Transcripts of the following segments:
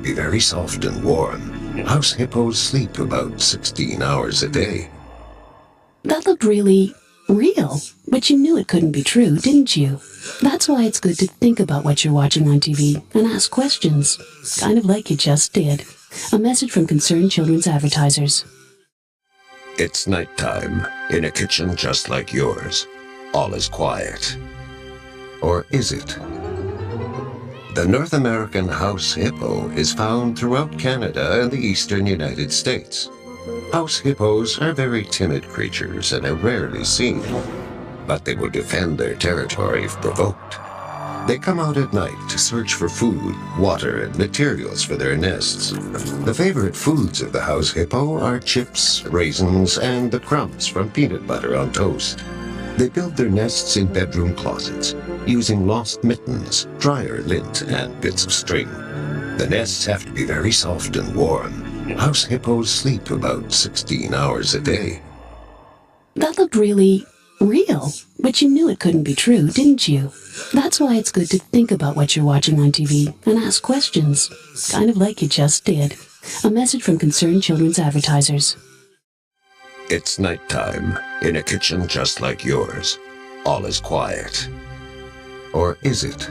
to be very soft and warm. House hippos sleep about 16 hours a day. That looked really real, but you knew it couldn't be true, didn't you? That's why it's good to think about what you're watching on TV and ask questions, kind of like you just did. A message from Concerned Children's Advertisers. It's nighttime, in a kitchen just like yours. All is quiet. Or is it? The North American house hippo is found throughout Canada and the eastern United States. House hippos are very timid creatures and are rarely seen, but they will defend their territory if provoked. They come out at night to search for food, water, and materials for their nests. The favorite foods of the house hippo are chips, raisins, and the crumbs from peanut butter on toast. They build their nests in bedroom closets, using lost mittens, dryer lint, and bits of string. The nests have to be very soft and warm. House hippos sleep about 16 hours a day. That looked really real, but you knew it couldn't be true, didn't you? That's why it's good to think about what you're watching on TV and ask questions, kind of like you just did. A message from Concerned Children's Advertisers. It's nighttime, in a kitchen just like yours. All is quiet. Or is it?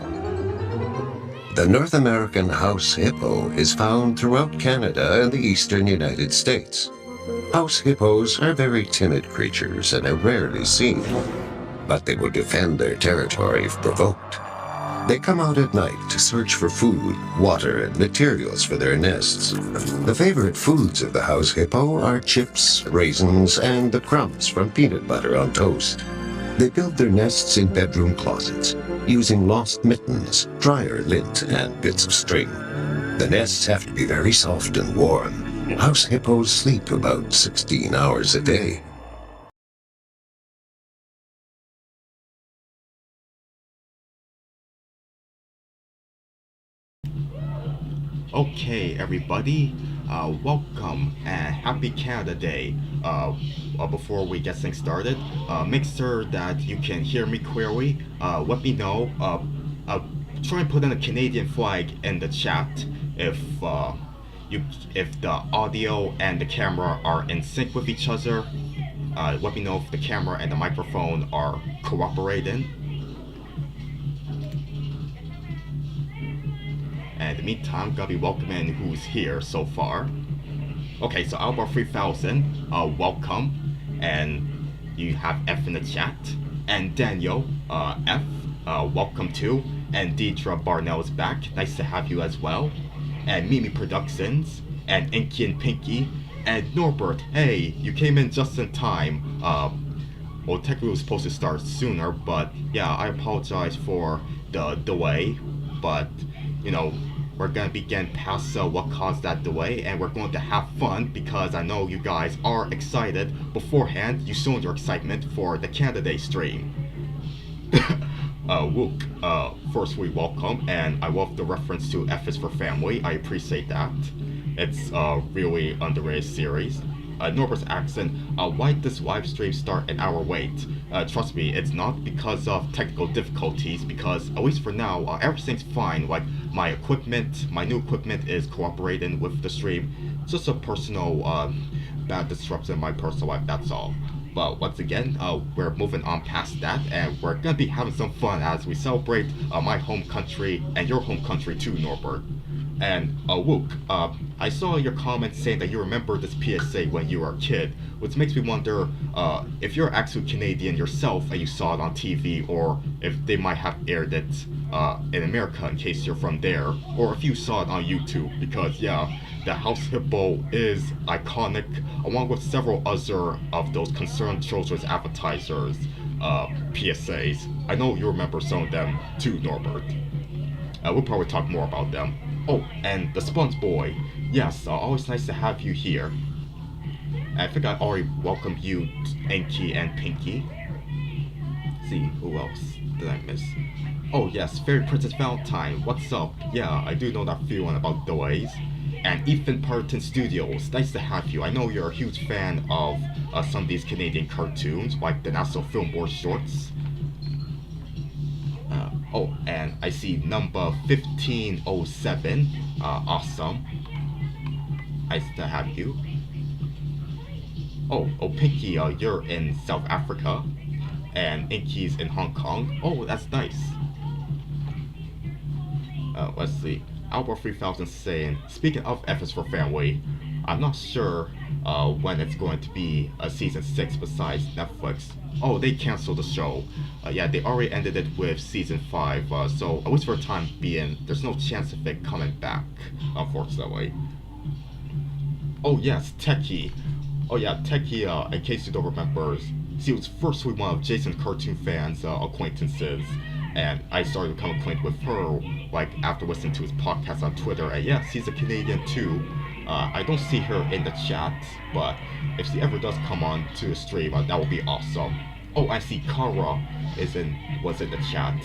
The North American house hippo is found throughout Canada and the eastern United States. House hippos are very timid creatures and are rarely seen, but they will defend their territory if provoked. They come out at night to search for food, water, and materials for their nests. The favorite foods of the house hippo are chips, raisins, and the crumbs from peanut butter on toast. They build their nests in bedroom closets, using lost mittens, dryer lint, and bits of string. The nests have to be very soft and warm. House hippos sleep about 16 hours a day. Okay, everybody, welcome and happy Canada Day. Before we get things started, make sure that you can hear me clearly. Let me know. Try and put in a Canadian flag in the chat if if the audio and the camera are in sync with each other. Let me know if the camera and the microphone are cooperating. And in the meantime, I'm gonna be welcoming who's here so far. Okay, so Albert 3000, welcome. And you have F in the chat. And Daniel, F, welcome too. And Deidre Barnell is back. Nice to have you as well. And Mimi Productions. And Inky and Pinky. And Norbert, hey, you came in just in time. Well, technically it was supposed to start sooner, but yeah, I apologize for the delay. But, you know, we're gonna begin past what caused that delay, and we're going to have fun because I know you guys are excited. Beforehand, you showed your excitement for the Canada Day stream. Wook, first we welcome, and I love the reference to F is for family. I appreciate that. It's a really underrated series. Norbert's accent, why did this live stream start an hour late? Trust me, it's not because of technical difficulties, because at least for now, everything's fine. Like, my new equipment is cooperating with the stream. It's just a personal, bad disruption in my personal life, that's all. But once again, we're moving on past that, and we're gonna be having some fun as we celebrate my home country and your home country too, Norbert. And Wook, I saw your comment saying that you remember this PSA when you were a kid, which makes me wonder if you're actually Canadian yourself and you saw it on TV, or if they might have aired it in America in case you're from there, or if you saw it on YouTube, because yeah, the house hippo is iconic, along with several other of those Concerned Children's Advertisers PSAs. I know you remember some of them too, Norbert. We'll probably talk more about them. Oh, and the Sponge Boy. Yes, always nice to have you here. I think I already welcomed you, Inky and Pinky. Let's see, who else did I miss? Oh yes, Fairy Princess Valentine, what's up? Yeah, I do know that feeling about delays. And Ethan Parton Studios, nice to have you. I know you're a huge fan of some of these Canadian cartoons, like the National Film Board shorts. And I see number 1507. Awesome. Nice to have you. Oh, Pinky, you're in South Africa. And Inky's in Hong Kong. Oh, that's nice. Let's see. Albert 3000 saying, speaking of F is for Family, I'm not sure when it's going to be a season 6 besides Netflix. Oh, they canceled the show. Yeah, they already ended it with season 5, so at least for the time being, there's no chance of it coming back, unfortunately. Oh yes, Techie. Oh yeah, Techie, in case you don't remember, she was firstly one of Jason's cartoon fans' acquaintances, and I started to become acquainted with her, like, after listening to his podcast on Twitter, and yeah, she's a Canadian too. I don't see her in the chat, but if she ever does come on to the stream, that would be awesome. Oh, I see Kara was in the chat.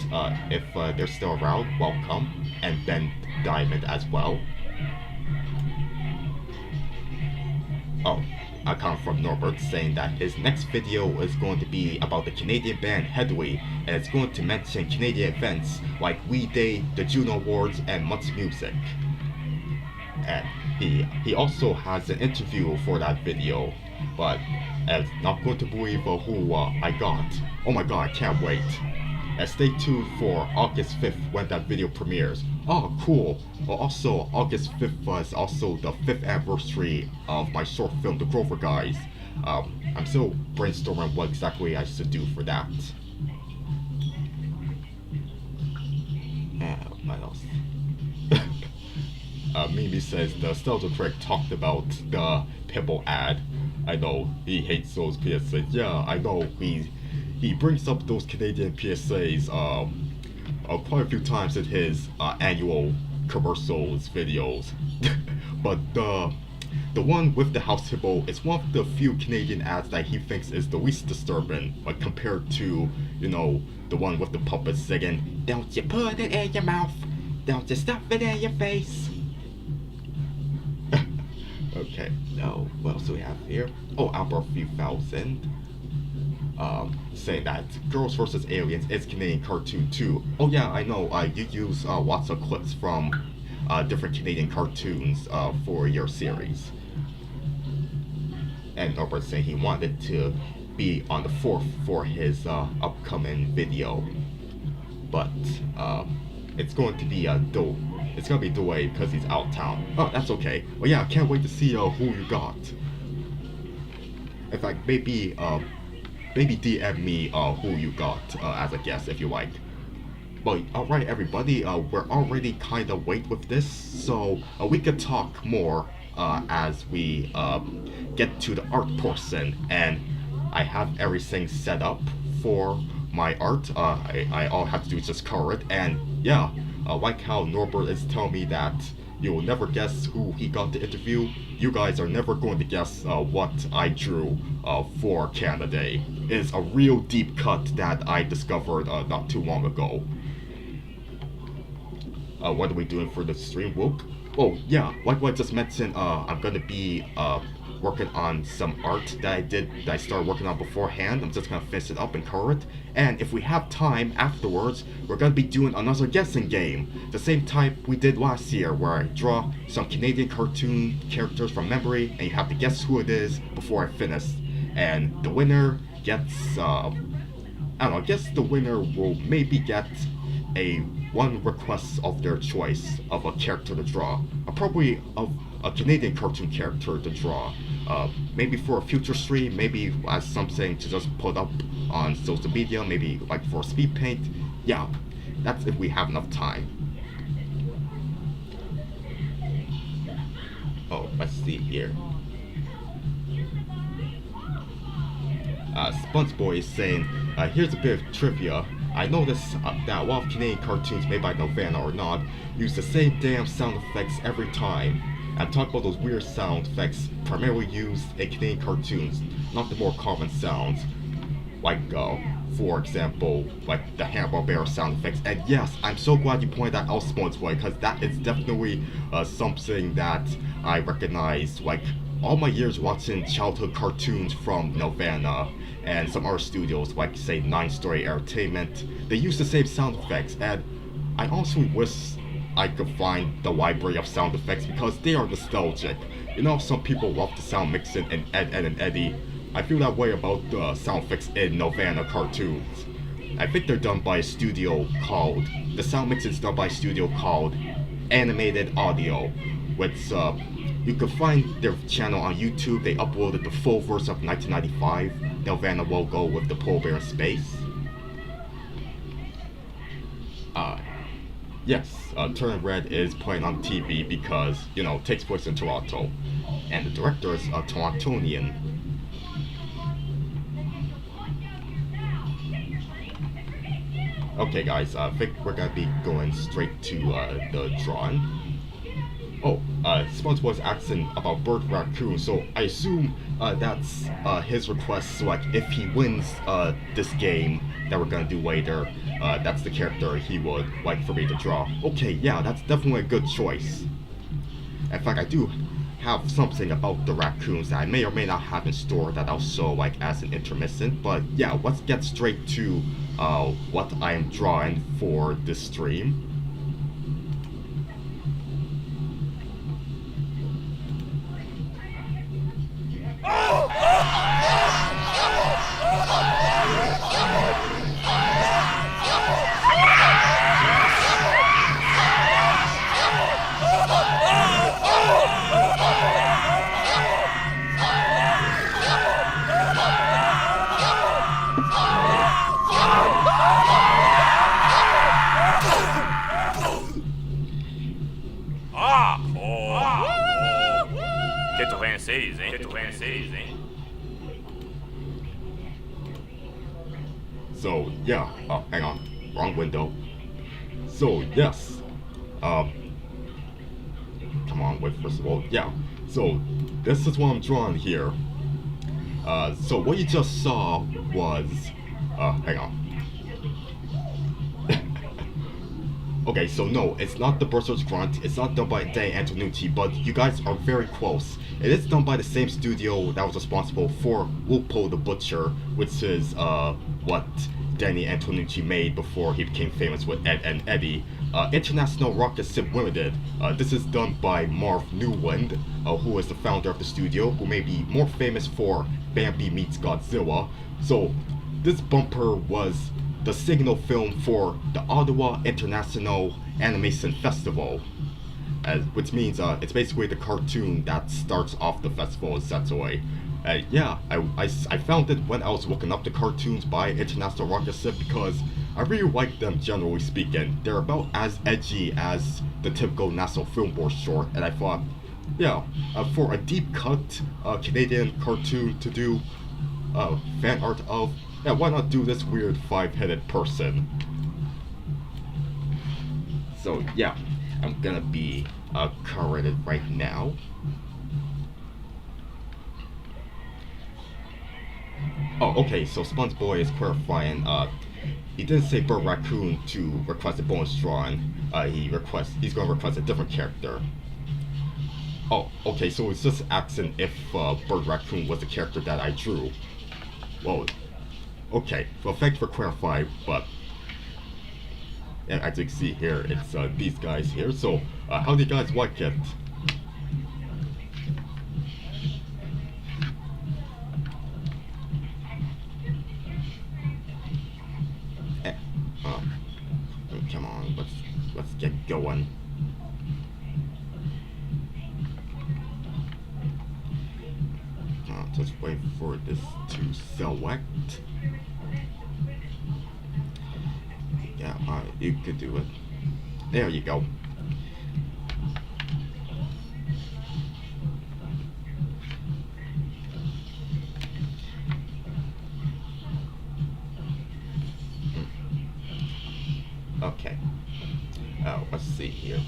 If they're still around, welcome. And Ben Diamond as well. Oh, a comment from Norbert saying that his next video is going to be about the Canadian band Headway, and it's going to mention Canadian events like We Day, the Juno Awards, and Much Music. And he also has an interview for that video, but I'm not going to believe who I got. Oh my god, I can't wait. And stay tuned for August 5th when that video premieres. Oh, cool. Well, also, August 5th was also the 5th anniversary of my short film, The Grover Guys. I'm still brainstorming what exactly I should do for that. What else? Mimi says the Stelter Craig talked about the Pibble ad. I know he hates those PSAs. Yeah, I know he brings up those Canadian PSAs quite a few times in his annual commercials videos. But the one with the house hippo is one of the few Canadian ads that he thinks is the least disturbing, like compared to, you know, the one with the puppets singing, "Don't you put it in your mouth, don't you stuff it in your face." Okay, now what else do we have here? Oh, Albert 3000. Saying that Girls vs. Aliens is Canadian cartoon too. Oh yeah, I know, you use lots of clips from different Canadian cartoons for your series. And Norbert saying he wanted to be on the 4th for his upcoming video. But it's going to be it's gonna be delayed because he's out of town. Oh, that's okay. Well yeah, I can't wait to see who you got. In fact, maybe DM me who you got as a guest if you like. But alright everybody, we're already kind of late with this, so we could talk more as we get to the art portion, and I have everything set up for my art. I all have to do is just color it, and yeah, like how Norbert is telling me that you will never guess who he got to interview. You guys are never going to guess what I drew for Canada Day. It's a real deep cut that I discovered not too long ago. What are we doing for the stream, Whoop? Oh yeah, like what I just mentioned, I'm gonna be working on some art that I started working on beforehand. I'm just gonna finish it up and color it. And if we have time afterwards, we're gonna be doing another guessing game. The same type we did last year, where I draw some Canadian cartoon characters from memory, and you have to guess who it is before I finish. And the winner gets, I don't know, I guess the winner will maybe get one request of their choice of a character to draw. Probably of a Canadian cartoon character to draw. Maybe for a future stream, maybe as something to just put up on social media, maybe like for speed paint. Yeah, that's if we have enough time. Oh, let's see here. SpongeBoy is saying, here's a bit of trivia. I noticed that a lot of Canadian cartoons made by Nelvana or not use the same damn sound effects every time. I'm talking about those weird sound effects primarily used in Canadian cartoons, not the more common sounds. Like, for example, like the Hanna-Barbera sound effects. And yes, I'm so glad you pointed that out, SpongeBoy, because that is definitely something that I recognize. Like, all my years watching childhood cartoons from Nelvana and some other studios, like say 9 Story Entertainment, they use the same sound effects, and I honestly wish I could find the library of sound effects because they are nostalgic. You know, some people love the sound mixing in Ed, and Eddie. I feel that way about the sound effects in Nelvana cartoons. I think they're done by a studio called, the sound mix is done by a studio called Animated Audio, which you can find their channel on YouTube. They uploaded the full version of 1995 Nelvana logo with the polar bear in space. Uh, yes, Turning Red is playing on TV because, you know, it takes place in Toronto. And the director is a Torontonian. Okay, guys, I think we're gonna be going straight to the drawing. Oh, SpongeBob's asking about Bird Raccoon, so I assume that's his request. So, like, if he wins this game that we're gonna do later, that's the character he would like for me to draw. Okay, yeah, that's definitely a good choice. In fact, I do have something about the raccoons that I may or may not have in store that I'll show like as an intermission. But yeah, let's get straight to what I am drawing for this stream. Quer francês, hein? Quer francês, hein? So yeah, hang on, wrong window. So yes, come on, wait, first of all, yeah. So this is what I'm drawing here. So what you just saw was, hang on. Okay, so no, it's not the Buster's Grunt, it's not done by Danny Antonucci, but you guys are very close. It is done by the same studio that was responsible for Lupo the Butcher, which is what Danny Antonucci made before he became famous with Ed and Eddie. International Rocket Ship Limited. This is done by Marv Newland, who is the founder of the studio, who may be more famous for Bambi Meets Godzilla. So this bumper was the signal film for the Ottawa International Animation Festival, which means it's basically the cartoon that starts off the festival, essentially. Yeah, I found it when I was looking up the cartoons by International Rocket Ship because I really like them, generally speaking. They're about as edgy as the typical National Film Board short, and I thought, yeah, for a deep cut Canadian cartoon to do fan art of, yeah, why not do this weird five-headed person? So yeah, I'm gonna be coloring it right now. Oh, okay, so SpongeBob is clarifying, he didn't say Bird Raccoon to request a bonus drawing. He's gonna request a different character. Oh, okay, so it's just asking if Bird Raccoon was the character that I drew. Well, okay, well, thanks for clarifying, but as you can see here, it's these guys here. So, how do you guys like it? Come on, let's get going. Just wait for this to select. Yeah, you could do it. There you go. Okay. Let's see here.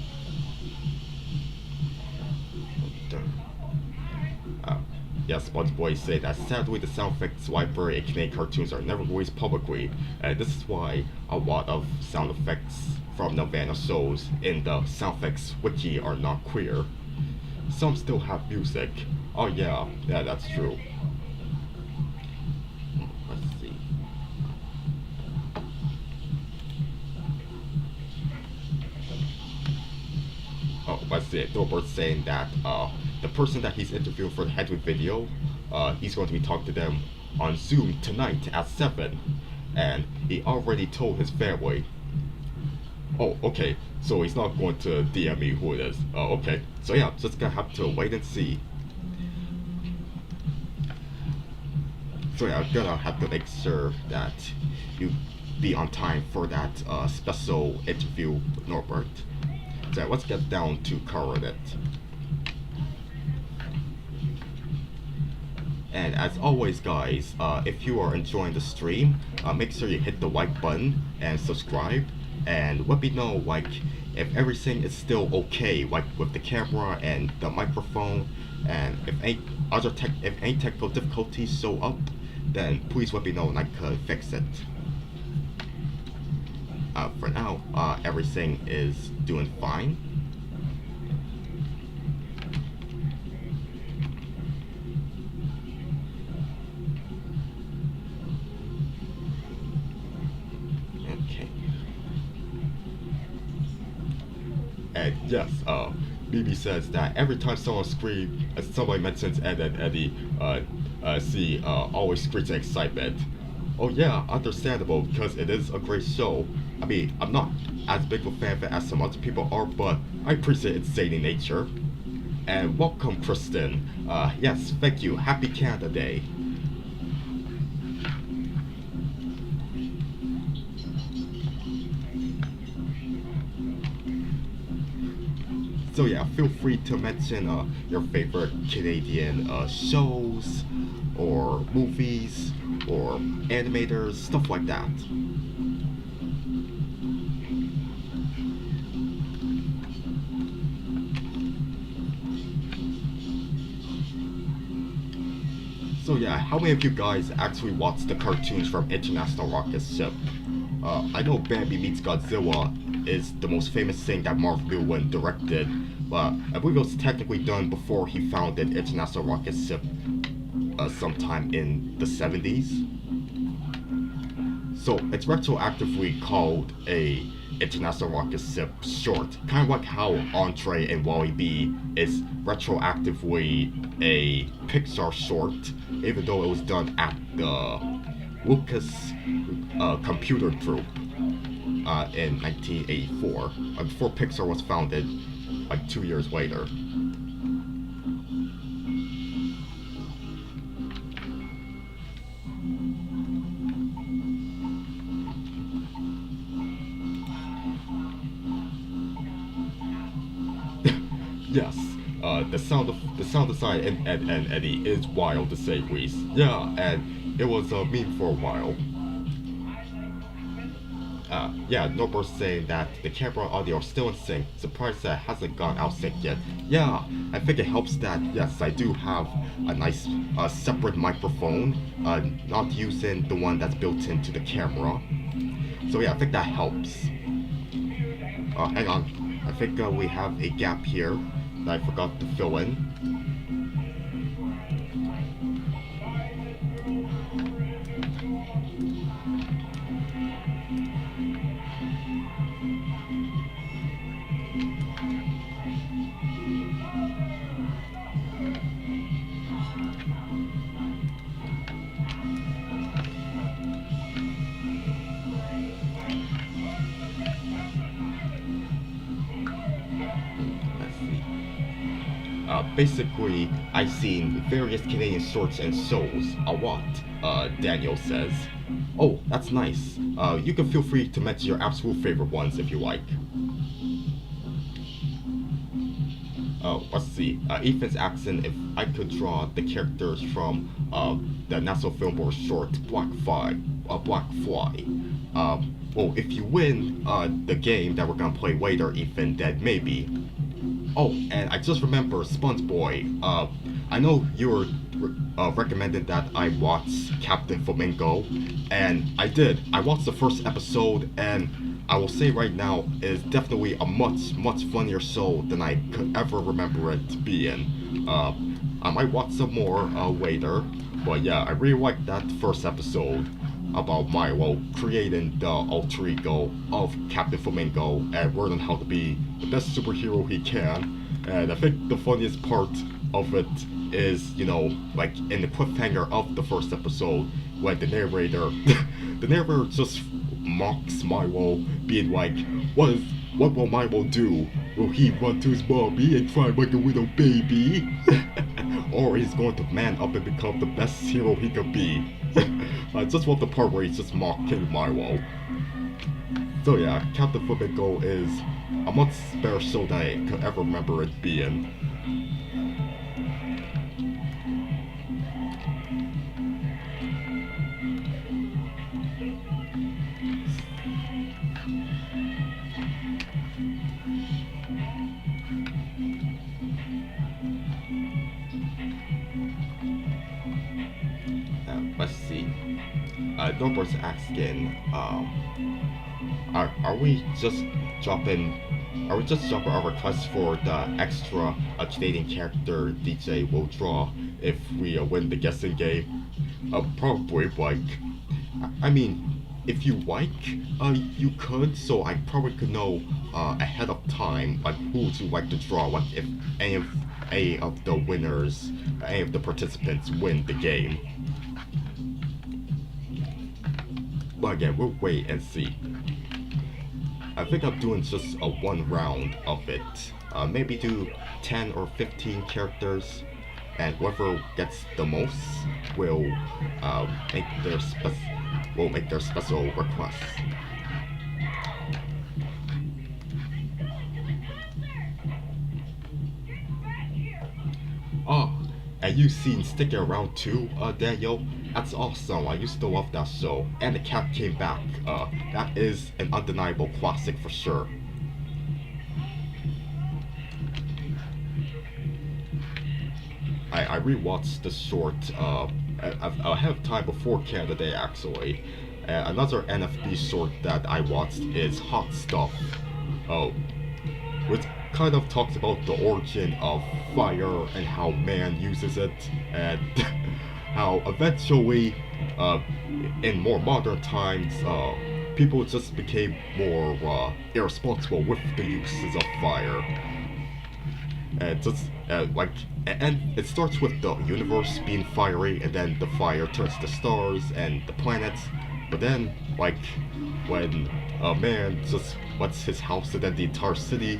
Yes, SpongeBob said that sadly the sound effects library in Canadian cartoons are never released publicly, and this is why a lot of sound effects from Nelvana shows in the sound effects wiki are not queer. Some still have music. Oh yeah, that's true. Let's see. what's it? Norbert's saying that the person that he's interviewing for the Hedwig video, he's going to be talking to them on Zoom tonight at 7, and he already told his family. Oh, okay. So he's not going to DM me who it is. Oh, okay. So yeah, just gonna have to wait and see. So yeah, I'm gonna have to make sure that you be on time for that special interview with Norbert. So let's get down to covering it. And as always, guys, if you are enjoying the stream, make sure you hit the like button and subscribe, and let me know like if everything is still okay, like with the camera and the microphone, and if any technical difficulties show up, then please let me know and I could fix it. For now, everything is doing fine. Okay. And yes, BB says that every time someone screams, somebody mentions Ed and Eddie, C always screams in excitement. Oh yeah, understandable, because it is a great show. I mean, I'm not as big of a fan of it as some other people are, but I appreciate its zany nature. And welcome, Kristen. Yes, thank you. Happy Canada Day. So yeah, feel free to mention your favorite Canadian shows, or movies, or animators, stuff like that. So yeah, how many of you guys actually watched the cartoons from International Rocket Ship? I know Bambi Meets Godzilla is the most famous thing that Marv Lewin directed, but I believe it was technically done before he founded International Rocket Ship sometime in the 70s. So it's retroactively called a International Rocket Ship short, kind of like how Entree and Wally B is retroactively a Pixar short, even though it was done at the Lucas Computer Group in 1984, before Pixar was founded, like 2 years later. Yes, the sound design in Ed and Eddie is wild to say least. Yeah, and it was a meme for a while. Yeah, Norbert's saying that the camera audio are still in sync. Surprised that it hasn't gone out sync yet. Yeah, I think it helps that, yes, I do have a nice separate microphone, not using the one that's built into the camera. So yeah, I think that helps. Hang on, I think we have a gap here that I forgot to fill in. Basically, I've seen various Canadian shorts and shows a lot, Daniel says. Oh, that's nice. You can feel free to mention your absolute favorite ones if you like. Let's see. Ethan's asking if I could draw the characters from the National Film Board short Black Fly. Well, if you win the game that we're gonna play later, Ethan, then maybe. Oh, and I just remember SpongeBoy. I know you were recommended that I watch Captain Flamingo, and I did. I watched the first episode, and I will say right now, it is definitely a much, much funnier show than I could ever remember it being. I might watch some more later, but yeah, I really liked that first episode about Milo creating the alter ego of Captain Flamingo and learning how to be the best superhero he can, And I think the funniest part of it is, like in the cliffhanger of the first episode, when the narrator, the narrator just mocks Milo, being like, what will Milo do? Will he run to his mommy and cry like a little baby? Or he's going to man up and become the best hero he could be? I just love the part where he's just mocking Milo. So yeah, Captain Flamingo is a much better show than I could ever remember it being. Let's see. Norbert's asking, are we just dropping our request for the extra Canadian character DJ will draw if we win the guessing game? Probably, like, I mean, if you like, you could, so I probably could know ahead of time, like, who would you like to draw, like, if any of the winners, any of the participants win the game. But again, we'll wait and see. I think I'm doing just a one round of it. Maybe do 10 or 15 characters, and whoever gets the most will make their special requests. Oh, and you seen Sticking Around too, Daniel? That's awesome. I used to love that show. And the cat came back. That is an undeniable classic for sure. I rewatched the short ahead of time before Canada Day actually. Another NFB short that I watched is Hot Stuff. Which kind of talks about the origin of fire and how man uses it, and how eventually, in more modern times, people just became more irresponsible with the uses of fire. And just and it starts with the universe being fiery, and then the fire turns to stars and the planets. But then, like, when a man just lets his house and then the entire city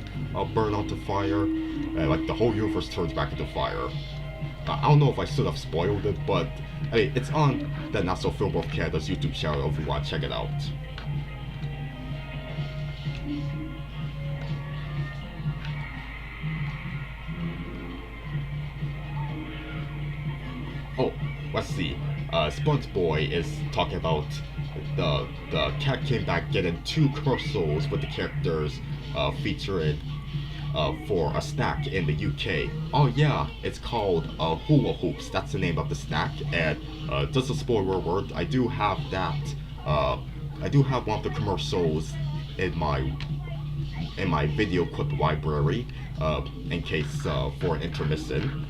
burn onto fire, and like the whole universe turns back into fire. I don't know if I should have spoiled it, but I mean, it's on the National Film Board of Canada's YouTube channel if you want to check it out. Oh, let's see. SpongeBoy is talking about the cat came back getting 2 commercials with the characters featured for a snack in the UK. Oh yeah, it's called hula hoops. That's the name of the snack. And just a spoiler word, I do have that. I do have one of the commercials in my video clip library in case for an intermission.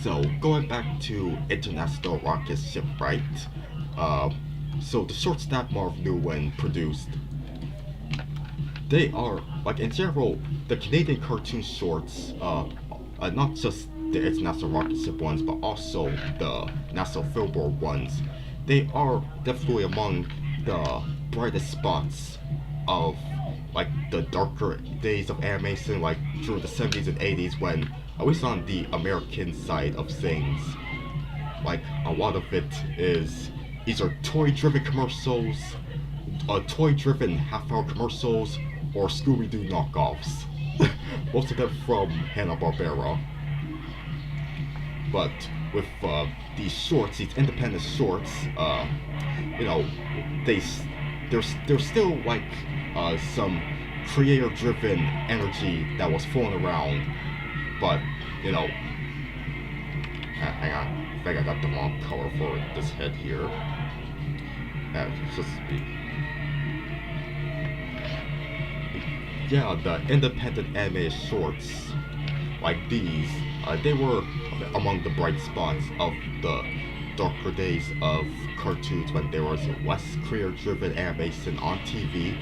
So, going back to International Rocket Shipwright, so the shorts that Marv Newman produced, they are, like, in general, the Canadian cartoon shorts, not just the International Rocket Ship ones, but also the National Film Board ones, they are definitely among the brightest spots of, like, the darker days of animation, like, through the 70s and 80s when, at least on the American side of things, like, a lot of it is either toy-driven commercials, toy-driven half-hour commercials, or Scooby-Doo knockoffs. Most of them from Hanna-Barbera. But with these shorts, these independent shorts, you know, there's still, like, some creator-driven energy that was flowing around. But, you know, hang on, I think I got the wrong color for this head here. Yeah, the independent anime shorts, like these, They were among the bright spots of the darker days of cartoons when there was less career-driven animation on TV.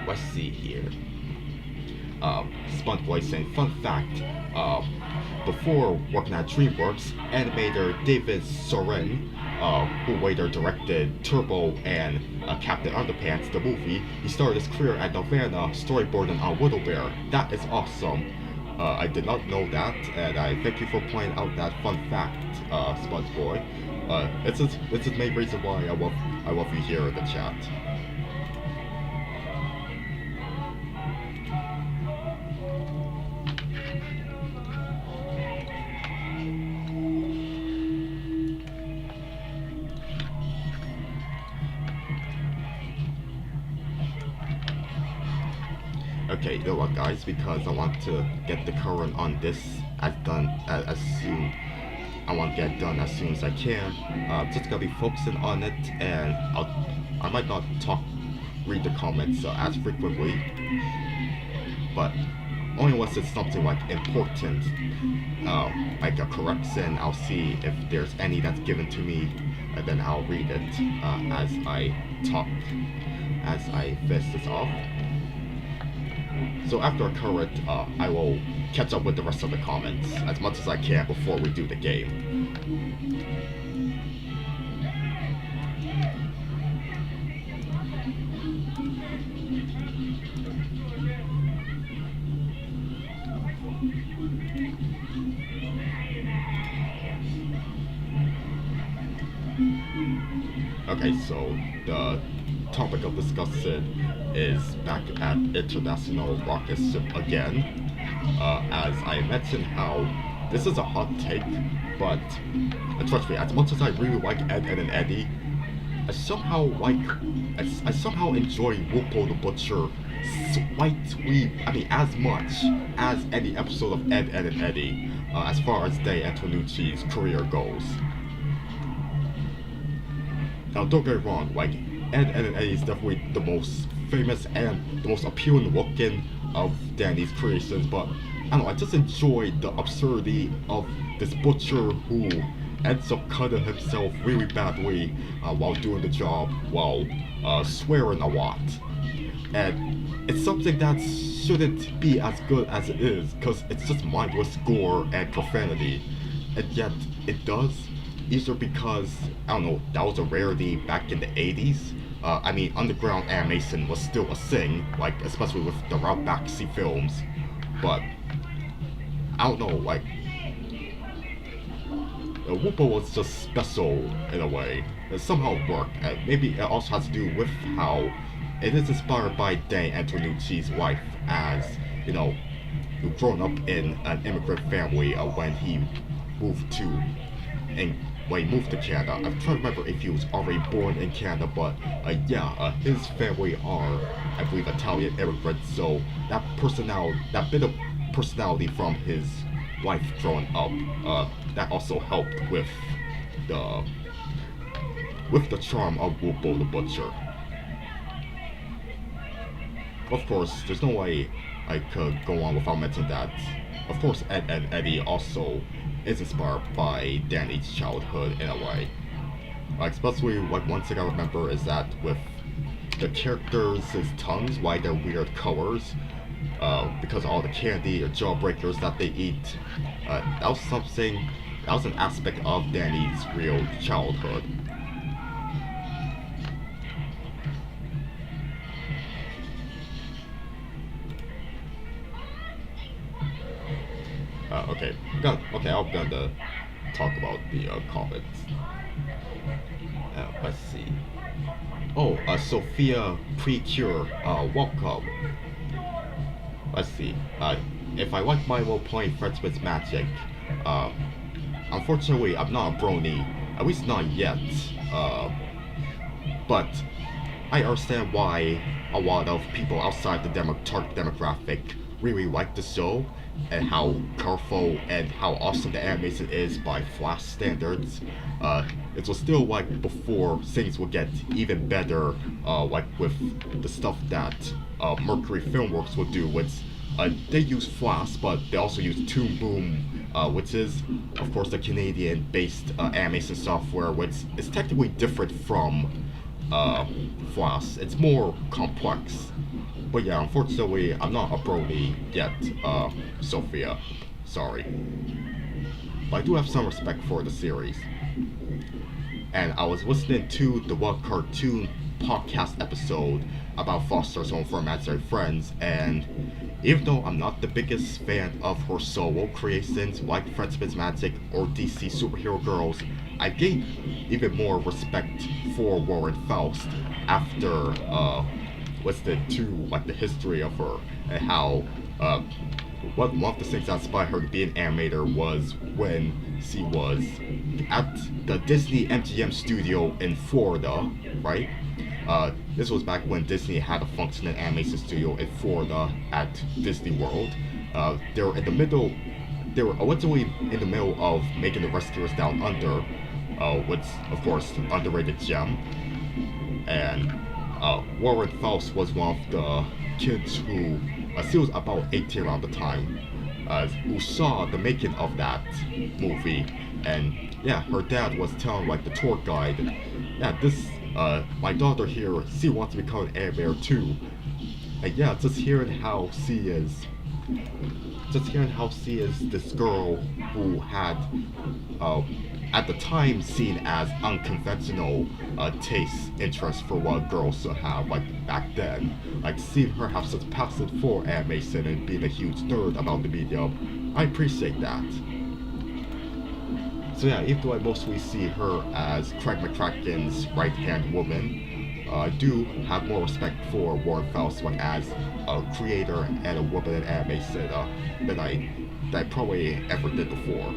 Let's see here. SpongeBob saying, fun fact, before working at DreamWorks, animator David Soren, who later directed Turbo and Captain Underpants, the movie, he started his career at Nelvana storyboarding on Little Bear. That is awesome. I did not know that, and I thank you for pointing out that fun fact, SpongeBob. It's the main reason why I love you here in the chat. Okay, you know what, guys? Because I want to get the current on this as soon. I want to get it done as soon as I can. Just gonna be focusing on it, and I might not read the comments as frequently, but only unless it's something like important, like a correction. I'll see if there's any that's given to me, and then I'll read it as I finish this off. So after a current, I will catch up with the rest of the comments as much as I can before we do the game. Okay, so the topic of discussion is back at International Rocket Ship again. As I mentioned how this is a hot take, but trust me, as much as I really like Ed, Edd and Eddy, I somehow enjoy Whoopo the Butcher as much as any episode of Ed, Edd and Eddy, as far as Dan Antonucci's career goes. Now, don't get me wrong, like, Ed, Edd and Eddy is definitely the most famous and the most appealing looking of Danny's creations, but I don't know, I just enjoy the absurdity of this butcher who ends up cutting himself really badly while doing the job, while swearing a lot. And it's something that shouldn't be as good as it is, because it's just mindless gore and profanity, and yet it does. Either because, I don't know, that was a rarity back in the 80s. Underground animation was still a thing, like, especially with the Ralph Bakshi films. But, I don't know, like, Whoopo was just special in a way. It somehow worked, and maybe it also has to do with how it is inspired by Dan Antonucci's life as, you know, grown up in an immigrant family when he moved to Canada. I'm trying to remember if he was already born in Canada, but his family are, I believe, Italian immigrants, so that bit of personality from his life growing up, that also helped with the charm of Whoopo the Butcher. Of course, there's no way I could go on without mentioning that, of course, Ed, Edd and Eddy also is inspired by Danny's childhood in a way. Like, especially, like, one thing I remember is that with the characters' tongues, why they're weird colors, because of all the candy or jawbreakers that they eat. That was an aspect of Danny's real childhood. I'm gonna talk about the comments. Let's see. Oh, Sophia Precure, welcome. Let's see. If I like my role playing Frenchman's Magic, unfortunately, I'm not a brony, at least not yet. But I understand why a lot of people outside the target demographic really like the show and how colorful and how awesome the animation is by Flash standards. It was still like before things would get even better, like with the stuff that Mercury Filmworks would do, which they use Flash, but they also use Toon Boom, which is, of course, the Canadian-based animation software, which is technically different from Flash. It's more complex. But yeah, unfortunately, I'm not a Brody yet, Sophia. Sorry. But I do have some respect for the series. And I was listening to the One Cartoon podcast episode about Foster's Home for Imaginary Friends, and even though I'm not the biggest fan of her solo creations like Friendship's Magic or DC Superhero Girls, I gained even more respect for Warren Faust after listening to like the history of her and how one of the things that inspired her to be an animator was when she was at the Disney MGM studio in Florida, right? This was back when Disney had a functioning animation studio in Florida at Disney World. They were originally in the middle of making the Rescuers Down Under, which, of course, underrated gem. And Warren Faust was one of the kids who, she was about 18 around the time, who saw the making of that movie. And yeah, her dad was telling like the tour guide, yeah, my daughter here, she wants to become an animator too. And yeah, just hearing how she is this girl who had, at the time, seen as unconventional tastes, interests for what girls should have, like back then. Like seeing her have such passion for animation and being a huge nerd about the medium, I appreciate that. So yeah, even though I mostly see her as Craig McCracken's right-hand woman, I do have more respect for Warren Faust as a creator and a woman in animation than I probably ever did before.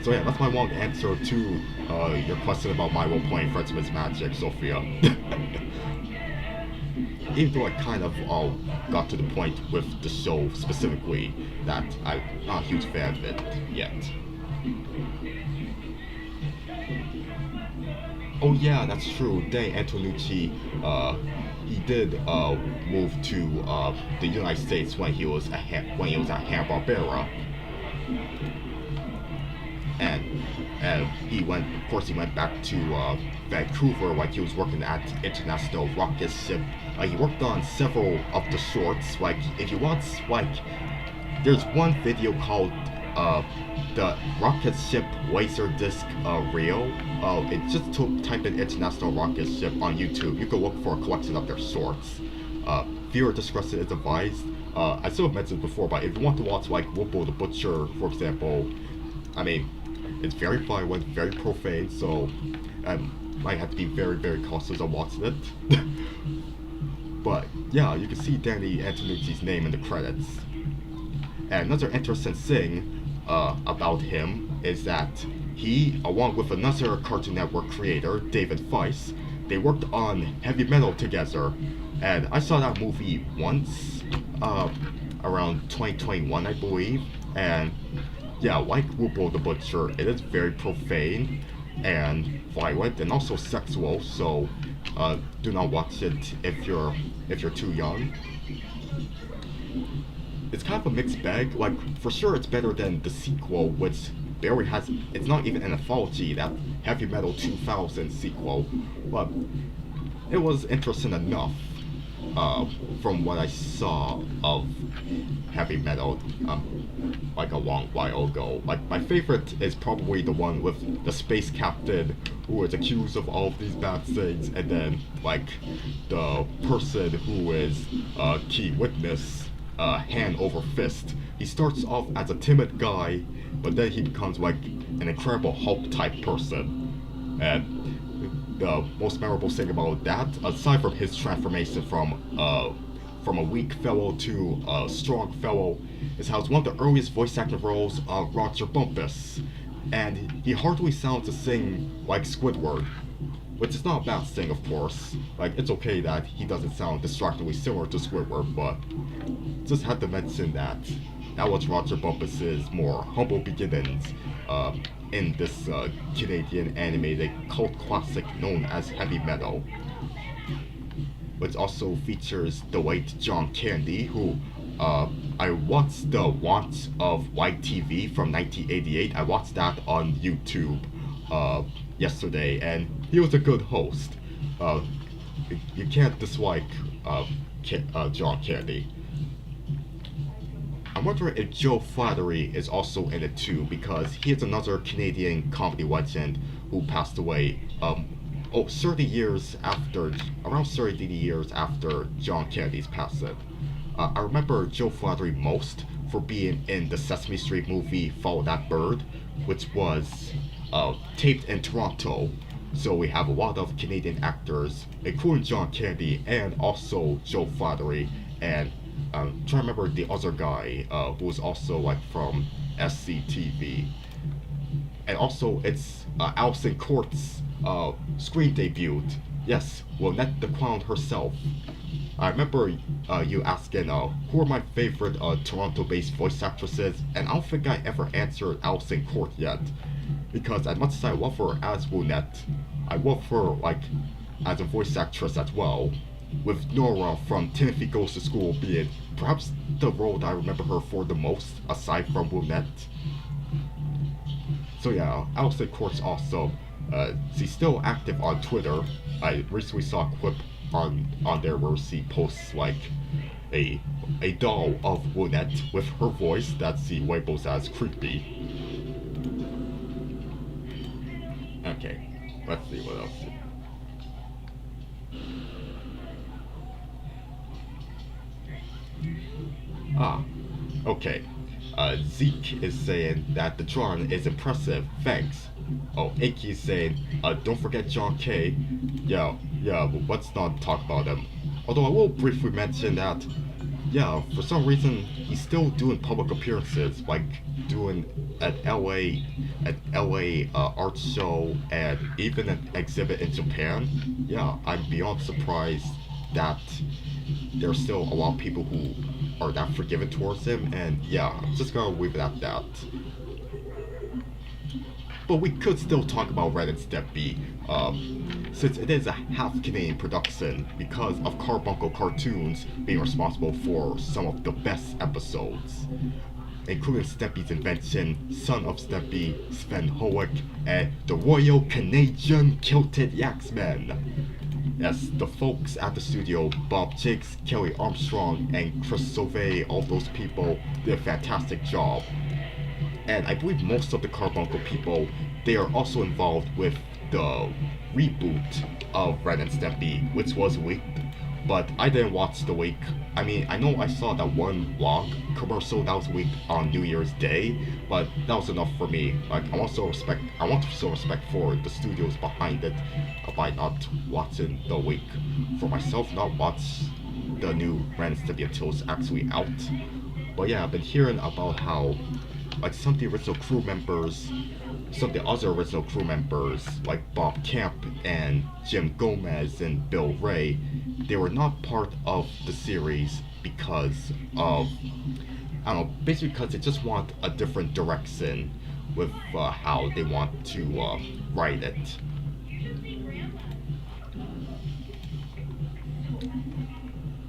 So yeah, that's my long answer to your question about my role-playing Friendship's Magic, Sophia. Even though I kind of got to the point with the show specifically that I'm not a huge fan of it yet. Oh yeah, that's true. Danny Antonucci, he did move to the United States when he was at Hanna-Barbera, and he went back to Vancouver, like he was working at International Rocket Ship. He worked on several of the shorts. Like if you watch, like there's one video called the Rocket Ship Laserdisc Reel. It just type in International Rocket Ship on YouTube. You can look for a collection of their shorts. Viewer discretion is advised. I still have mentioned before, but if you want to watch like Whoopo the Butcher, for example, I mean, it's very violent, very profane, so I might have to be very, very cautious on watching it. But yeah, you can see Danny Antonucci's name in the credits. And another interesting thing about him is that he, along with another Cartoon Network creator, David Weiss, they worked on Heavy Metal together. And I saw that movie once, around 2021, I believe. And yeah, like Whoopo the Butcher, it is very profane and violent and also sexual, so do not watch it if you're too young. It's kind of a mixed bag. Like, for sure it's better than the sequel, which barely has, it's not even an anthology, that Heavy Metal 2000 sequel, but it was interesting enough from what I saw of Heavy Metal like a long while ago. Like, my favorite is probably the one with the space captain who is accused of all of these bad things, and then like the person who is key witness, hand over fist. He starts off as a timid guy, but then he becomes like an Incredible Hulk type person. And the most memorable thing about that, aside from his transformation from a weak fellow to a strong fellow, is how it's one of the earliest voice acting roles of Roger Bumpus, and he hardly sounds a thing like Squidward. which is not a bad thing, of course. Like, it's okay that he doesn't sound distractingly similar to Squidward, but just had to mention that that was Roger Bumpus's more humble beginnings in this Canadian animated cult classic known as Heavy Metal, which also features the late John Candy, who I watched the Want of White TV from 1988. I watched that on YouTube yesterday, and he was a good host. You can't dislike John Candy. I'm wondering if Joe Flattery is also in it too, because he is another Canadian comedy legend who passed away 30 years after, around 30 years after John Candy's passing. I remember Joe Flattery most for being in the Sesame Street movie Follow That Bird, which was taped in Toronto. So we have a lot of Canadian actors, including John Candy and also Joe Flattery, and I'm trying to remember the other guy who was also like from SCTV. And also it's Alison Court's screen debut. Yes, Lynette the Clown herself. I remember you asking who are my favorite Toronto-based voice actresses, and I don't think I ever answered Alison Court yet. Because as much as I love her as Lynette, I love her like as a voice actress as well, with Nora from Timothy Goes to School being perhaps the role that I remember her for the most, aside from Lynette. So yeah, Alison Court's awesome. She's still active on Twitter. I recently saw a clip on there where she posts like a doll of Lynette with her voice that she labels as creepy. Okay, let's see what else. Okay. Zeke is saying that the drawing is impressive, thanks. Oh, Aki is saying, don't forget John K. Yeah, but let's not talk about him. Although I will briefly mention that, yeah, for some reason, he's still doing public appearances, like doing at LA art show, and even an exhibit in Japan. Yeah, I'm beyond surprised that there's still a lot of people who are that forgiving towards him, and yeah, I'm just gonna leave it at that. But we could still talk about Ren and Stimpy, since it is a half Canadian production because of Carbuncle Cartoons being responsible for some of the best episodes, including Stimpy's Invention, Son of Stimpy, Sven Hoek, and the Royal Canadian Kilted Yaxmen. Yes, the folks at the studio, Bob Jakes, Kelly Armstrong, and Chris Sauvé, all those people did a fantastic job. And I believe most of the Carbuncle people, they are also involved with the reboot of Ren and Stimpy, which was leaked. But I didn't watch the leak. I mean, I know I saw that one vlog commercial that was leaked on New Year's Day, but that was enough for me. Like, I want to show respect for the studios behind it by not watching the leak. For myself, not watch the new Ren and Stimpy until it's actually out. But yeah, I've been hearing about how like some of the other original crew members, like Bob Camp and Jim Gomez and Bill Ray, they were not part of the series because of, I don't know, basically because they just want a different direction with how they want to write it.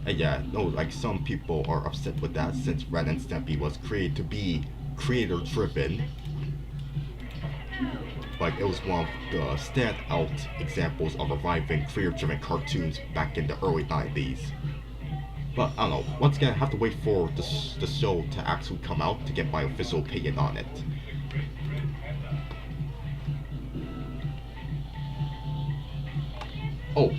And yeah, no, like some people are upset with that since Ren and Stimpy was created to be creator-driven. Like, it was one of the standout examples of reviving creator-driven cartoons back in the early 90s. But, I don't know, once again, I have to wait for the show to actually come out to get my official opinion on it. Oh,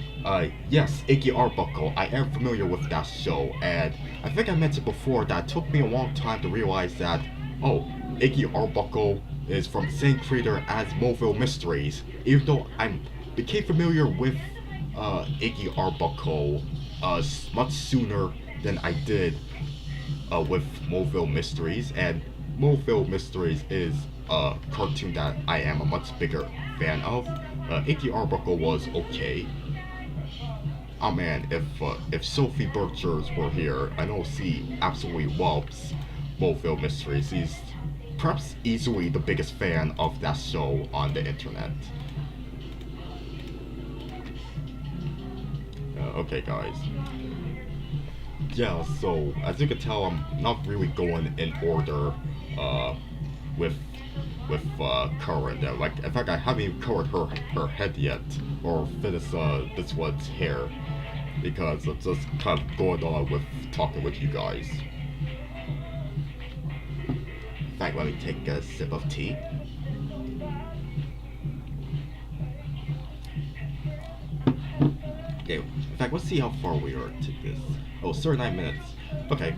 yes, Iggy Arbuckle. I am familiar with that show, and I think I mentioned before that it took me a long time to realize that, oh, Iggy Arbuckle is from the same creator as Moville Mysteries, even though I became familiar with Iggy Arbuckle much sooner than I did with Moville Mysteries, and Moville Mysteries is a cartoon that I am a much bigger fan of. Icky Arbuckle was okay. Oh man, if Sophie Birchers were here, I know she absolutely loves Mobile Mysteries. He's perhaps easily the biggest fan of that show on the internet. Okay, guys. Yeah, so as you can tell, I'm not really going in order with Curran. Like, in fact, I haven't even covered her head yet, or finished this one's hair, because I'm just kind of going on with talking with you guys. In fact, let me take a sip of tea. Okay, in fact, let's see how far we are to this. Oh, 39 minutes. Okay,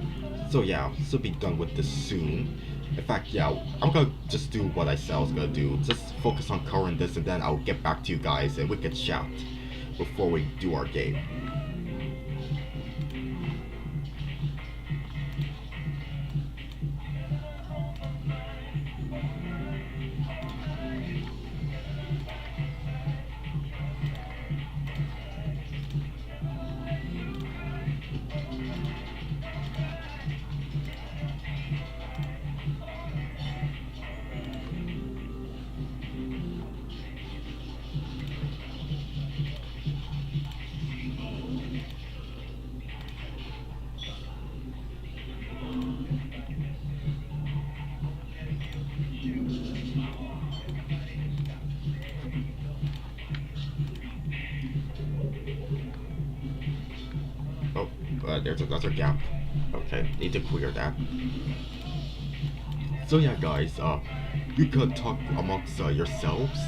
so yeah, should be done with this soon. In fact, yeah, I'm gonna just do what I said I was gonna do. Just focus on covering this, and then I'll get back to you guys and we can chat before we do our game. Oh, there's another gap. Okay, need to clear that. So yeah, guys, you could talk amongst yourselves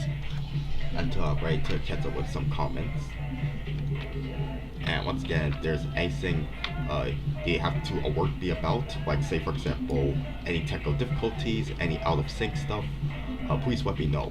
and ready to catch up with some comments. And once again, if there's anything you have to alert me about, like say for example, any technical difficulties, any out of sync stuff, please let me know.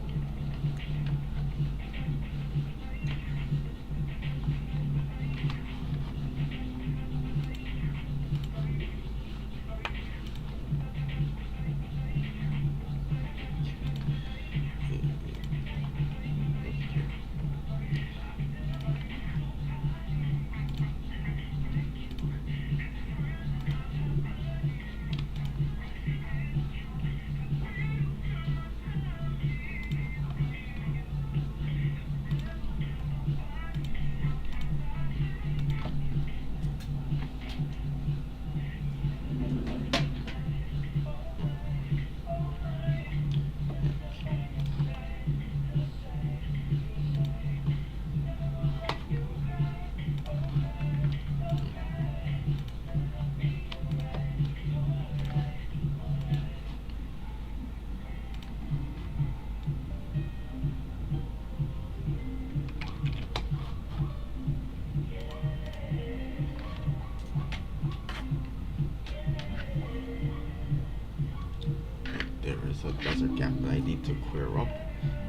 There is a desert gap that I need to clear up.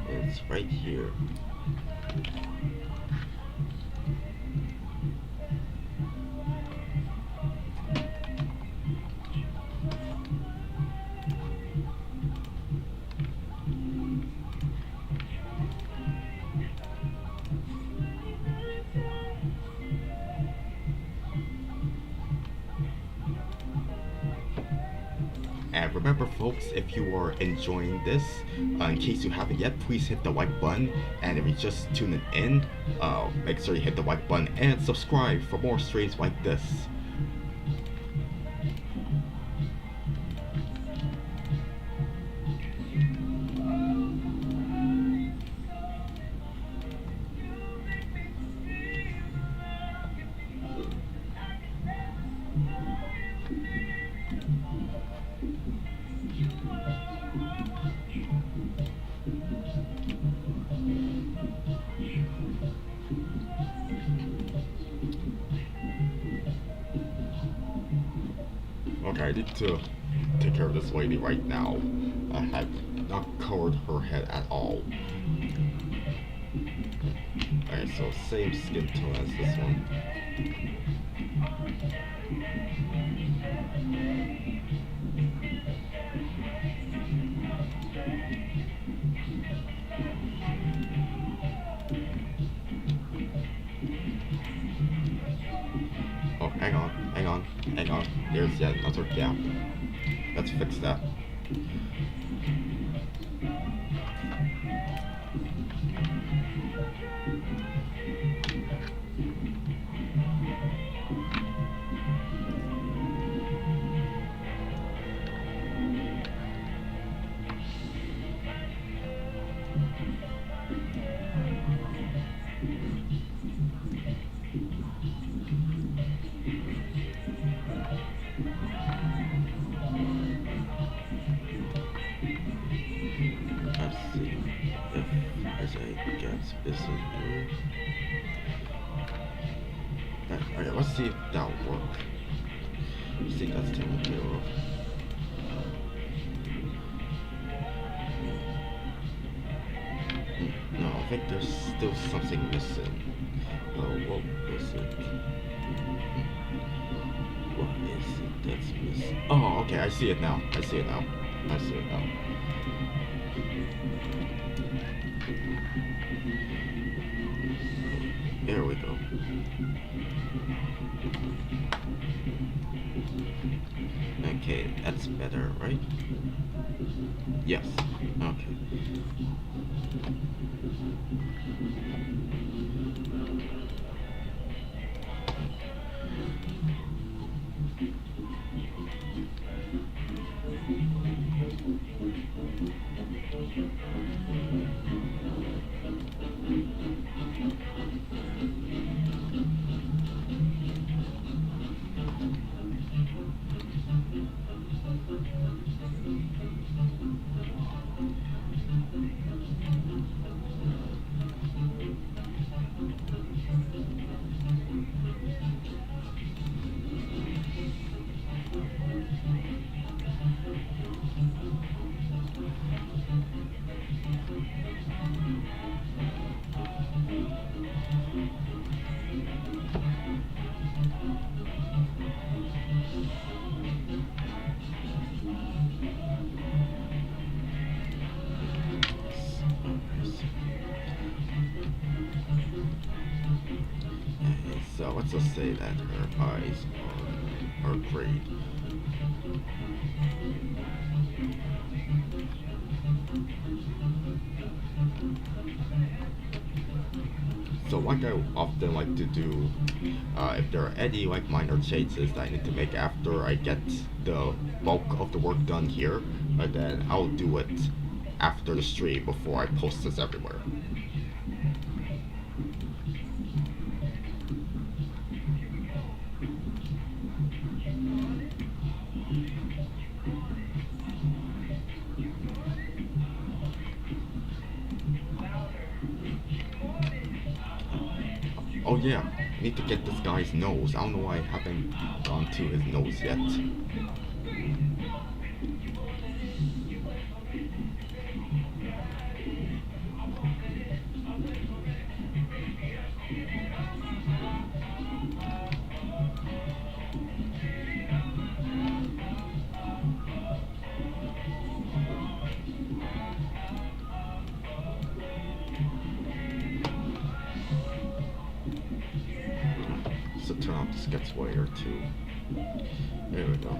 It's right here. And remember folks, if you are enjoying this, in case you haven't yet, please hit the like button. And if you're just tuning in, make sure you hit the like button and subscribe for more streams like this. Okay, I need to take care of this lady right now. I have not covered her head at all. Alright, so same skin tone as this one. Hang on, there's yet another gap. Let's fix that. Let's see if there's a gap space in here. Okay, let's see if that'll work. Let's see if that's taken care of. No, I think there's still something missing. What is it? What is it that's missing? Oh, okay, I see it now. I see it now. I see it now. There we go. Okay, that's better, right? Yes. Okay. So let's just say that her eyes are green. So like I often like to do, if there are any like minor changes that I need to make after I get the bulk of the work done here, then I'll do it after the stream before I post this everywhere. Oh yeah, I need to get this guy's nose. I don't know why I haven't gone to his nose yet. So turn off the sketch layer too. There we go.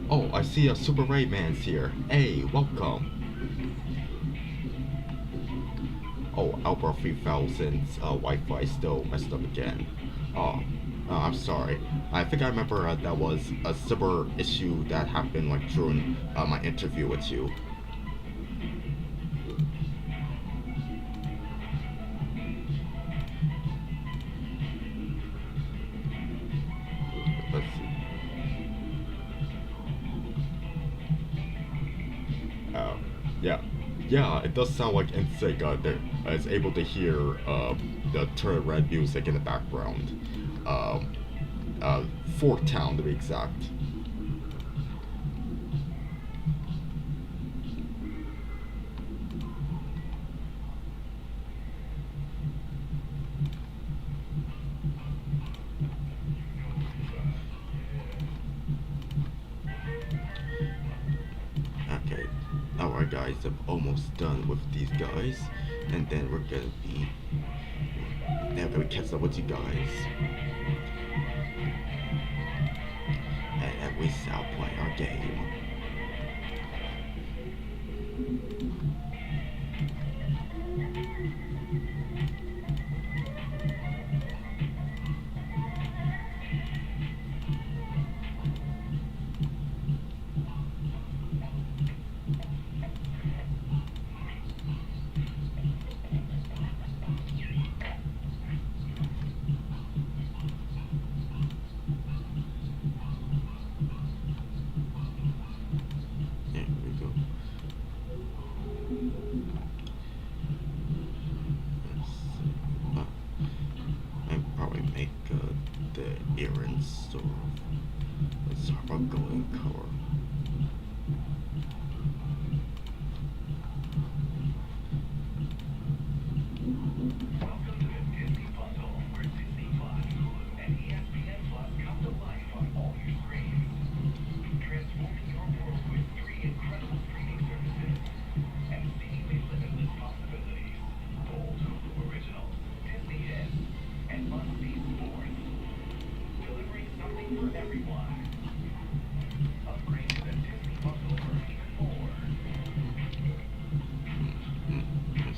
Oh, I see a Super Rayman's here. Hey, welcome. Oh, Albert 3000's Wi-Fi still messed up again. Oh, I'm sorry. I think I remember that was a similar issue that happened like during my interview with you. Let's see. Yeah. Yeah, it does sound like Insig is able to hear the turn red music in the background. Um, Fort Town to be exact. Okay, alright guys, I'm almost done with these guys, and then we're gonna be catch up with you guys, and we shall play our game. There we go. Let's see. I'd probably make the errands store. Let's talk about golden color. Yes.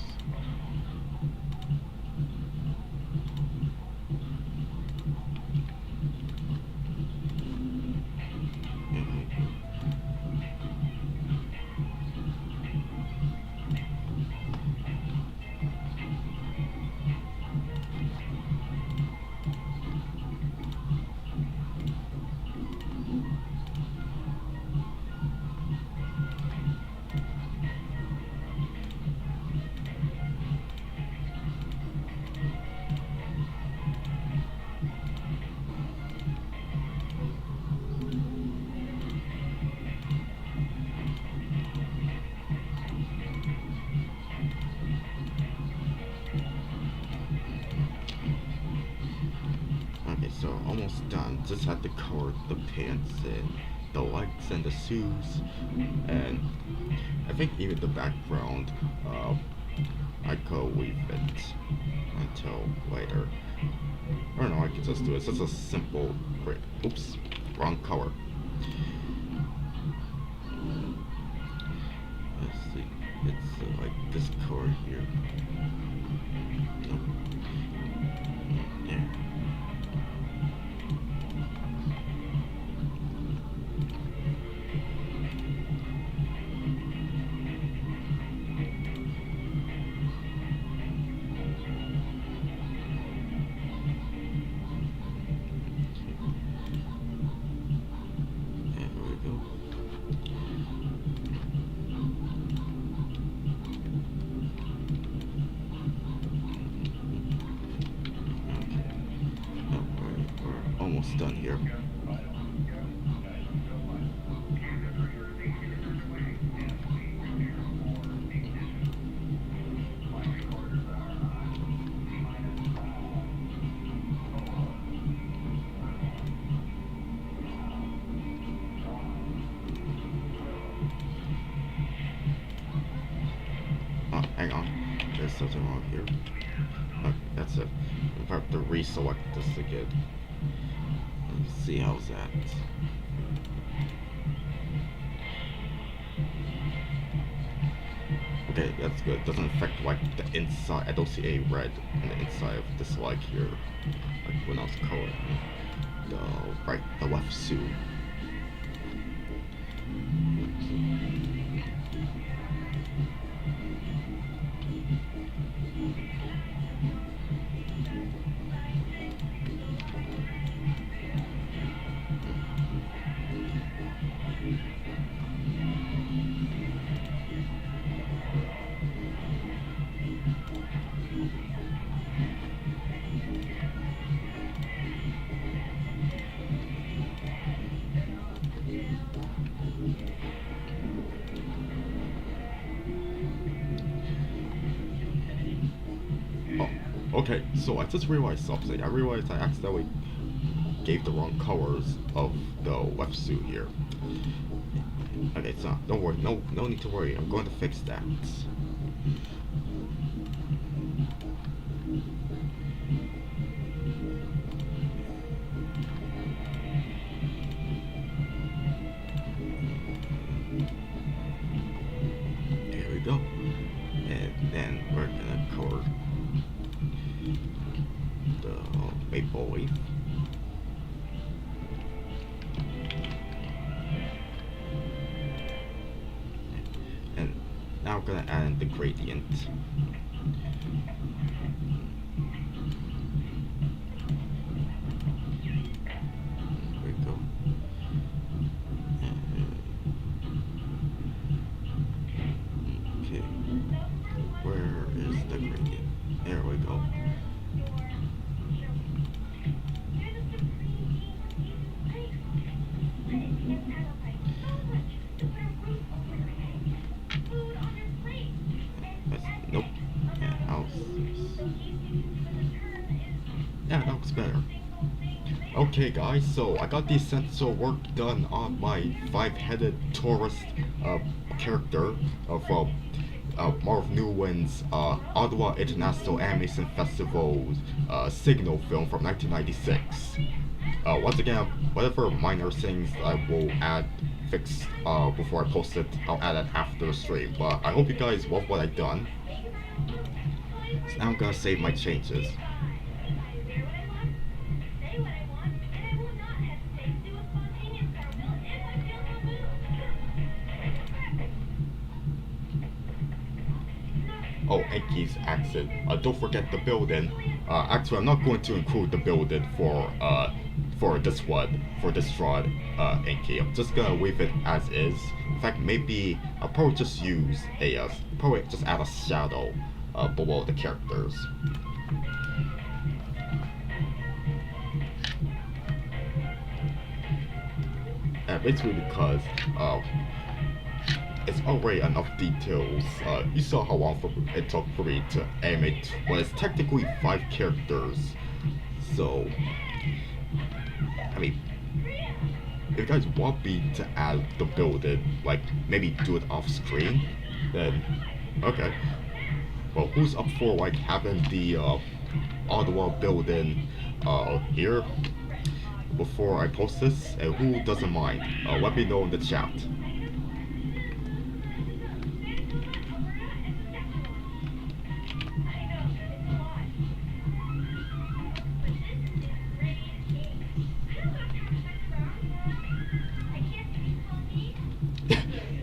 Okay, so almost done. Just had to color the pants and the legs and the shoes, and I think even the background, I could leave it until later. Or no, I could just do it. It's just a simple, oops, wrong color. Let's see, it's like this color here. Nope. There. There we go. Okay. Oh, we're almost done here. Oh, hang on. There's something wrong here. Okay, that's it. I have to reselect this again. Let's see how's that. Okay, that's good. Doesn't affect like the inside. I don't see a red on the inside of this leg here. Like when I was coloring the left shoe. Okay, so I just realized something. I realized I accidentally gave the wrong colors of the wetsuit here. Okay, so don't worry, no need to worry. I'm going to fix that. There we go. And then we're gonna color the maple leaf. And now we're gonna add the gradient. There we go. Okay. Where is the gradient? There we go. Nope. Yeah, that looks better. Okay, guys, so I got the essential work done on my five-headed tourist character from Marv Newland's Ottawa International Animation Festival's Signal film from 1996. Once again, whatever minor things I will fix before I post it, I'll add it after the stream. But I hope you guys love what I've done. So now I'm gonna save my changes. Oh, Enki's accent. Don't forget the building. Actually, I'm not going to include the building for this one, for this fraud, Enki. I'm just gonna leave it as is. In fact, maybe I'll probably just use probably just add a shadow below the characters. Basically because it's already enough details. You saw how long it took for me to animate what is technically 5 characters. So, I mean, if you guys want me to add the building, like maybe do it off screen, then okay. Well, who's up for like having the Ottawa building here before I post this, and who doesn't mind? Let me know in the chat.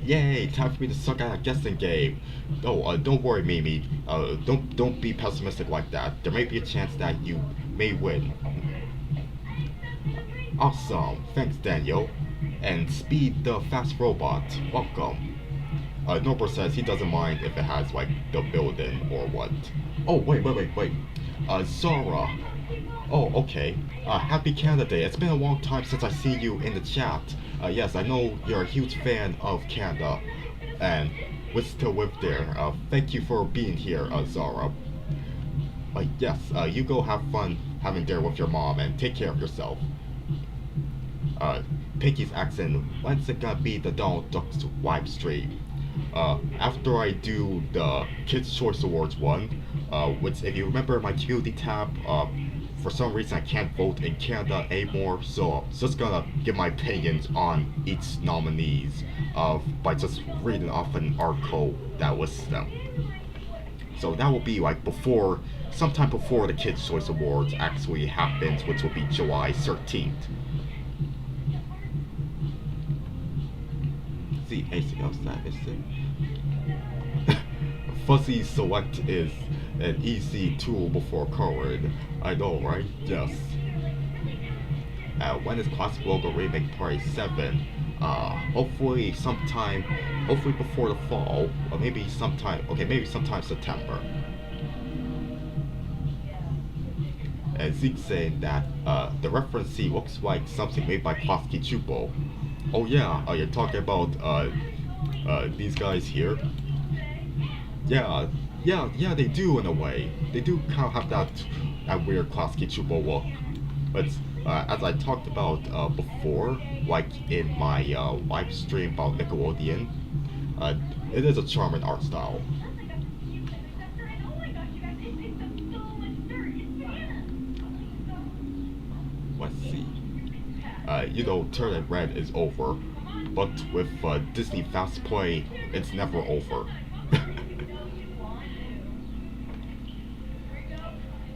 Yay! Time for me to suck at a guessing game. Oh, don't worry, Mimi. Don't be pessimistic like that. There may be a chance that you may win. Awesome. Thanks, Daniel. And Speed the Fast Robot. Welcome. Norbert says he doesn't mind if it has like the building or what. Oh wait. Zara. Oh, okay. Happy Canada Day. It's been a long time since I see you in the chat. Yes, I know you're a huge fan of Canada, and we still live there. Thank you for being here, Zara. Yes, you go have fun having dinner with your mom and take care of yourself. Pinky's accent, when's it gonna be the Donald Duck's live stream? After I do the Kids' Choice Awards one, which if you remember my community tab, for some reason I can't vote in Canada anymore, so I'm just gonna give my opinions on each nominees by just reading off an article that lists them. So that will be like sometime before the Kids' Choice Awards actually happens, which will be July 13th. See anything else that is it? Fuzzy Select is an easy tool before coloring. I know, right? Yes. When is Classic Logo Remake Part 7? Hopefully before the fall, or maybe sometime September. And Zeke saying that the reference scene looks like something made by Klosky Chupo. Oh yeah, you're talking about these guys here? Yeah, Yeah, they do in a way. They do kind of have that weird classic Chubo look. But as I talked about before, like in my live stream about Nickelodeon, uh, it is a charming art style. Let's see. Turn Red is over, but with Disney Fast Play, it's never over.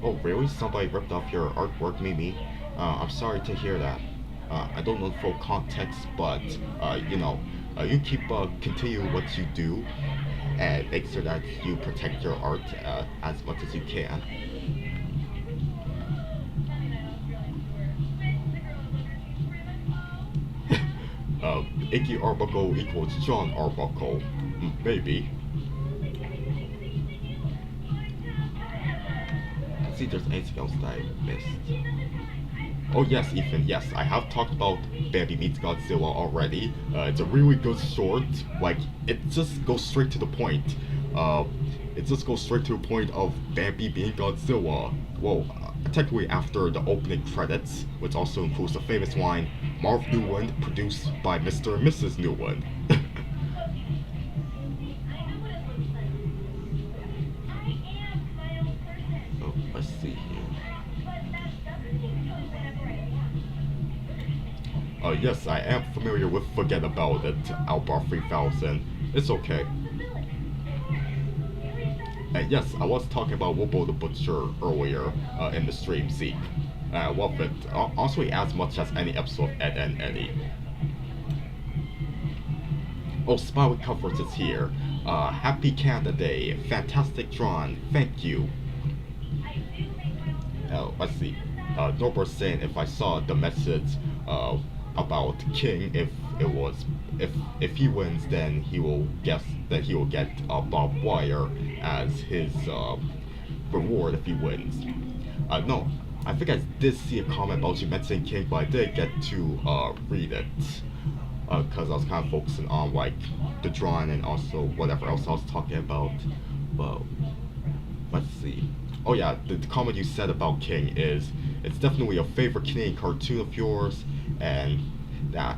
Oh, really? Somebody ripped off your artwork, Mimi? I'm sorry to hear that. I don't know the full context, but, you continue what you do and make sure that you protect your art as much as you can. Iggy Arbuckle equals John Arbuckle. Maybe. Let's see if there's anything else that I missed. Oh yes, Ethan, yes, I have talked about Bambi Meets Godzilla already. It's a really good short. Like, it just goes straight to the point. It just goes straight to the point of Bambi being Godzilla. Well, technically after the opening credits, which also includes the famous line, Marv Newland, produced by Mr. and Mrs. Newland. Oh, let's see here. Yes, I am familiar with Forget About It, Outbar 3000. It's okay. And yes, I was talking about Wobo the Butcher earlier in the stream, Zeke. I love it. Honestly, as much as any episode of Ed and Eddie. Oh, Smiley Comforts is here. Happy Canada Day. Fantastic drawn. Thank you. Let's see. Norbert's saying if I saw the message about King, if he wins, then he will get Bob Wire as his reward if he wins. No, I think I did see a comment about you mentioning King, but I didn't get to read it because I was kind of focusing on like the drawing and also whatever else I was talking about. Well, let's see. Oh yeah, the comment you said about King is it's definitely a favorite Canadian cartoon of yours, and that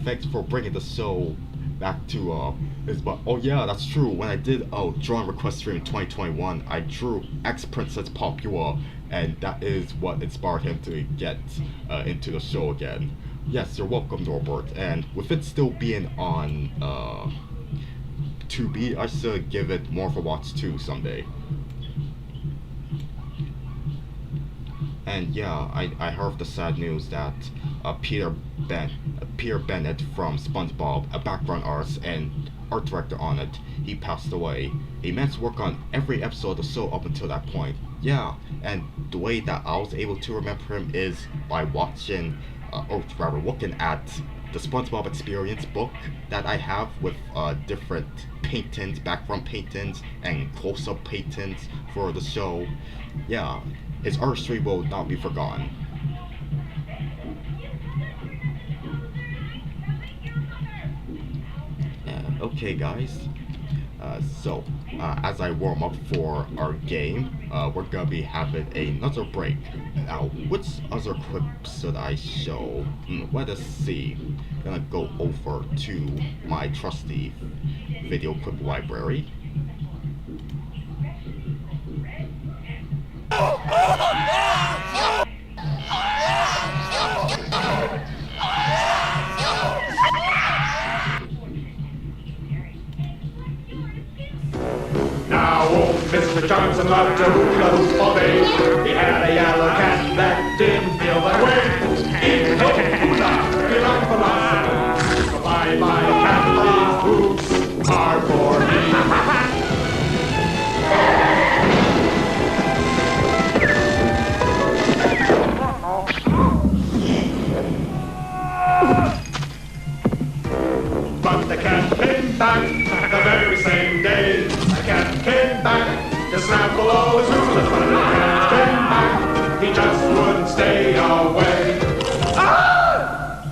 thanks for bringing the show back to oh yeah, that's true. When I did drawing request stream in 2021, I drew Ex Princess Popula, and that is what inspired him to get into the show again. Yes, you're welcome, Norbert. And with it still being on Tubi, I should give it more of a watch too someday. And yeah, I heard the sad news that Peter Bennett from SpongeBob, a background artist and art director on it, he passed away. He meant to work on every episode of the show up until that point. Yeah, and the way that I was able to remember him is by watching, or rather looking at the SpongeBob Experience book that I have with different paintings, background paintings, and close-up paintings for the show. Yeah, his artistry will not be forgotten. Okay guys, so as I warm up for our game, we're gonna be having another break. Now, which other clip should I show? Let us see. Gonna go over to my trusty video clip library. Now old Mr. Johnson loved to hula hoop all day. He had a yellow cat that didn't feel that way. Hula, belong philosophy. Bye-bye cat, these hoops are for me. But the cat came back the very same day. The cat came back to sample all his hula. But the cat came back, he just wouldn't stay away. Ah!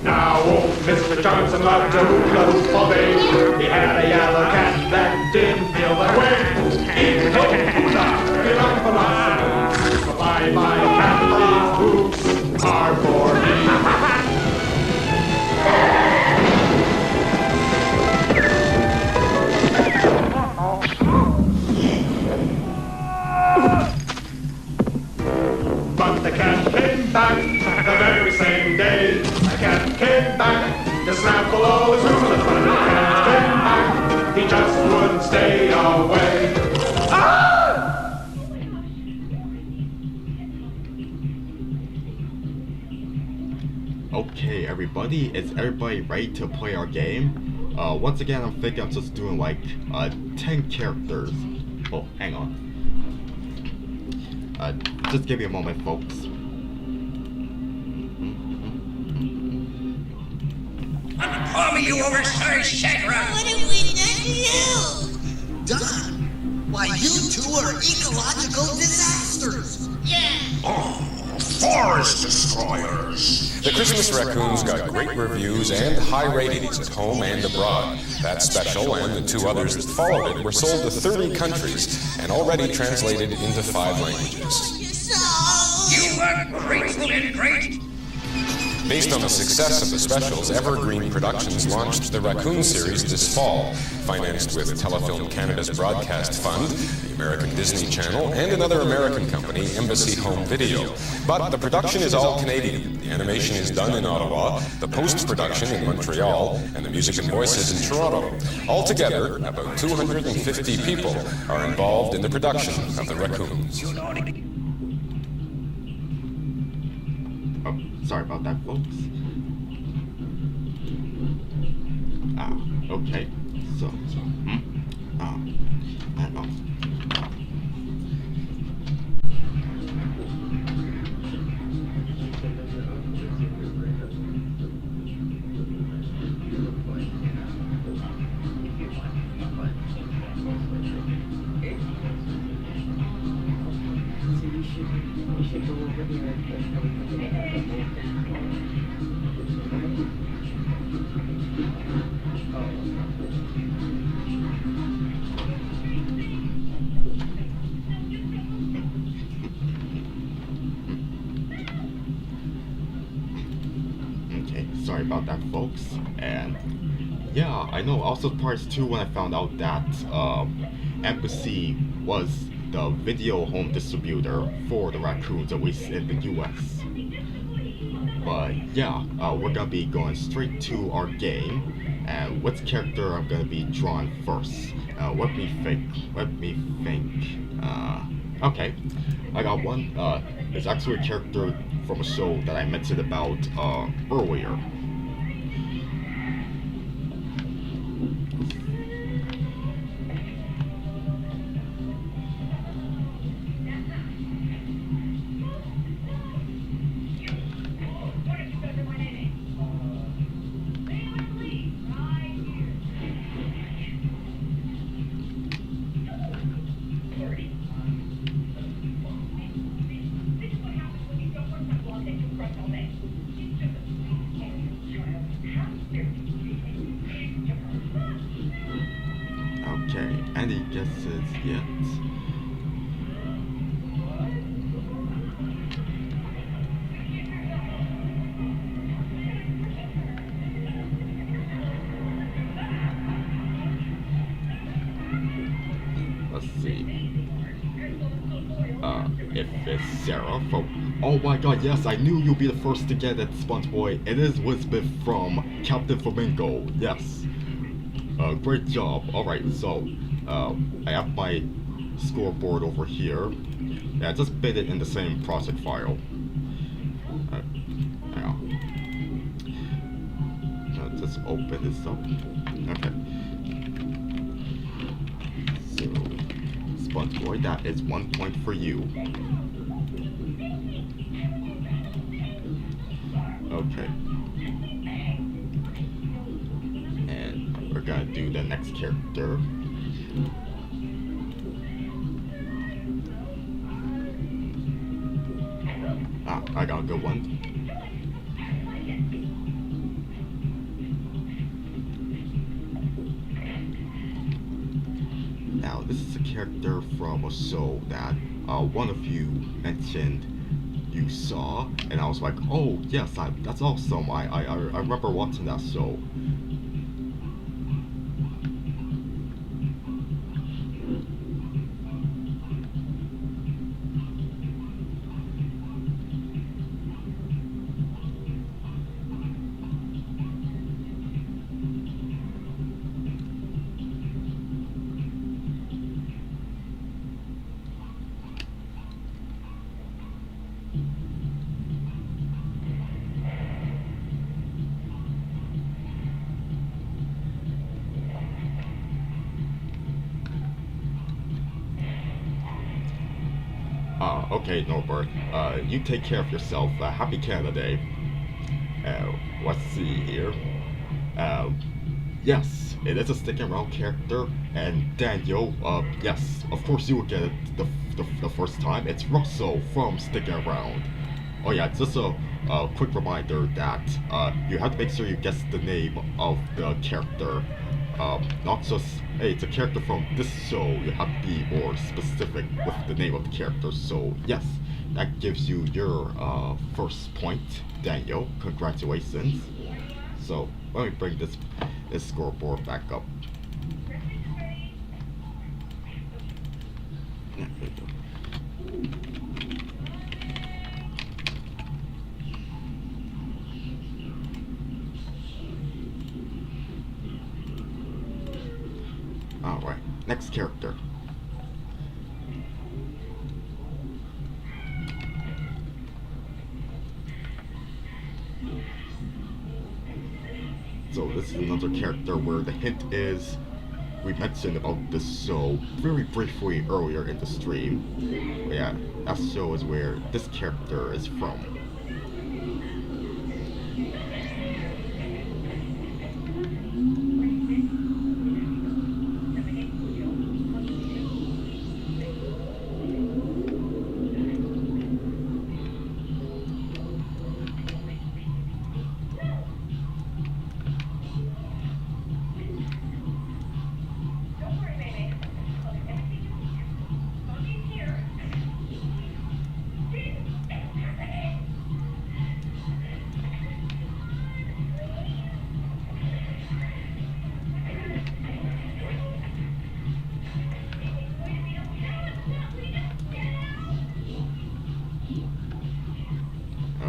Now old Mr. Johnson loved to hula hula hoop all day. He had a yellow cat that didn't feel that way. Hippo-hula, philosophy. Bye-bye cat, these hoops are for me. But the cat came back the very same day. The cat came back to snaffle all his hula. But the cat came back, he just wouldn't stay away. Ah! Okay, everybody, is everybody ready to play our game? Once again, I'm thinking I'm just doing like 10 characters. Oh, hang on. Just give me a moment, folks. Call me, you oversized shagra! What have we done to you? Done? Why, you two are ecological disasters! Yeah. Oh, forest destroyers! The Christmas Raccoons got great reviews and high ratings at home and abroad. That special and the two others that followed it were sold to 30 countries and already translated into 5 languages. You are grateful and great! Based on the success of the specials, Evergreen Productions launched the Raccoon series this fall, financed with Telefilm Canada's Broadcast Fund, the American Disney Channel, and another American company, Embassy Home Video. But the production is all Canadian. The animation is done in Ottawa, the post-production in Montreal, and the music and voices in Toronto. Altogether, about 250 people are involved in the production of the Raccoons. Oh, sorry about that, folks. Okay. So, hang on. Sorry about that, folks. And yeah, I know. I was surprised too when I found out that Embassy was the video home distributor for the Raccoons, at least in the US. But yeah, we're gonna be going straight to our game. And which character I'm gonna be drawing first? Let me think. Okay, I got one. It's actually a character from a show that I mentioned about earlier. Okay, any guesses yet? Let's see. If it's Sarah from... Oh my god, yes, I knew you'd be the first to get it, Sponge Boy. It is Elizabeth from Captain Flamingo, yes. Great job. Alright, so, I have my scoreboard over here. Yeah, I just bit it in the same project file. Hang on. I'll just open this up. Okay. So, Sponge Boy, that is 1 point for you. Okay. And we're gonna do the next character. I got a good one. this is a character from a show that one of you mentioned you saw, and I was like, oh yes, that's awesome. I remember watching that show. Okay, Norbert. You take care of yourself. Happy Canada Day. Let's see here. Uh, yes, it is a stick and round character, and Daniel, yes, of course you will get it the first time. It's Russell from Stick and Round. Oh yeah, just a quick reminder that you have to make sure you guess the name of the character. Not just, hey, it's a character from this show. You have to be more specific with the name of the character. So yes, that gives you your first point, Daniel. Congratulations. So let me bring this scoreboard back up. Alright, next character. So this is another character where the hint is we mentioned about this show very briefly earlier in the stream. Yeah, that show is where this character is from.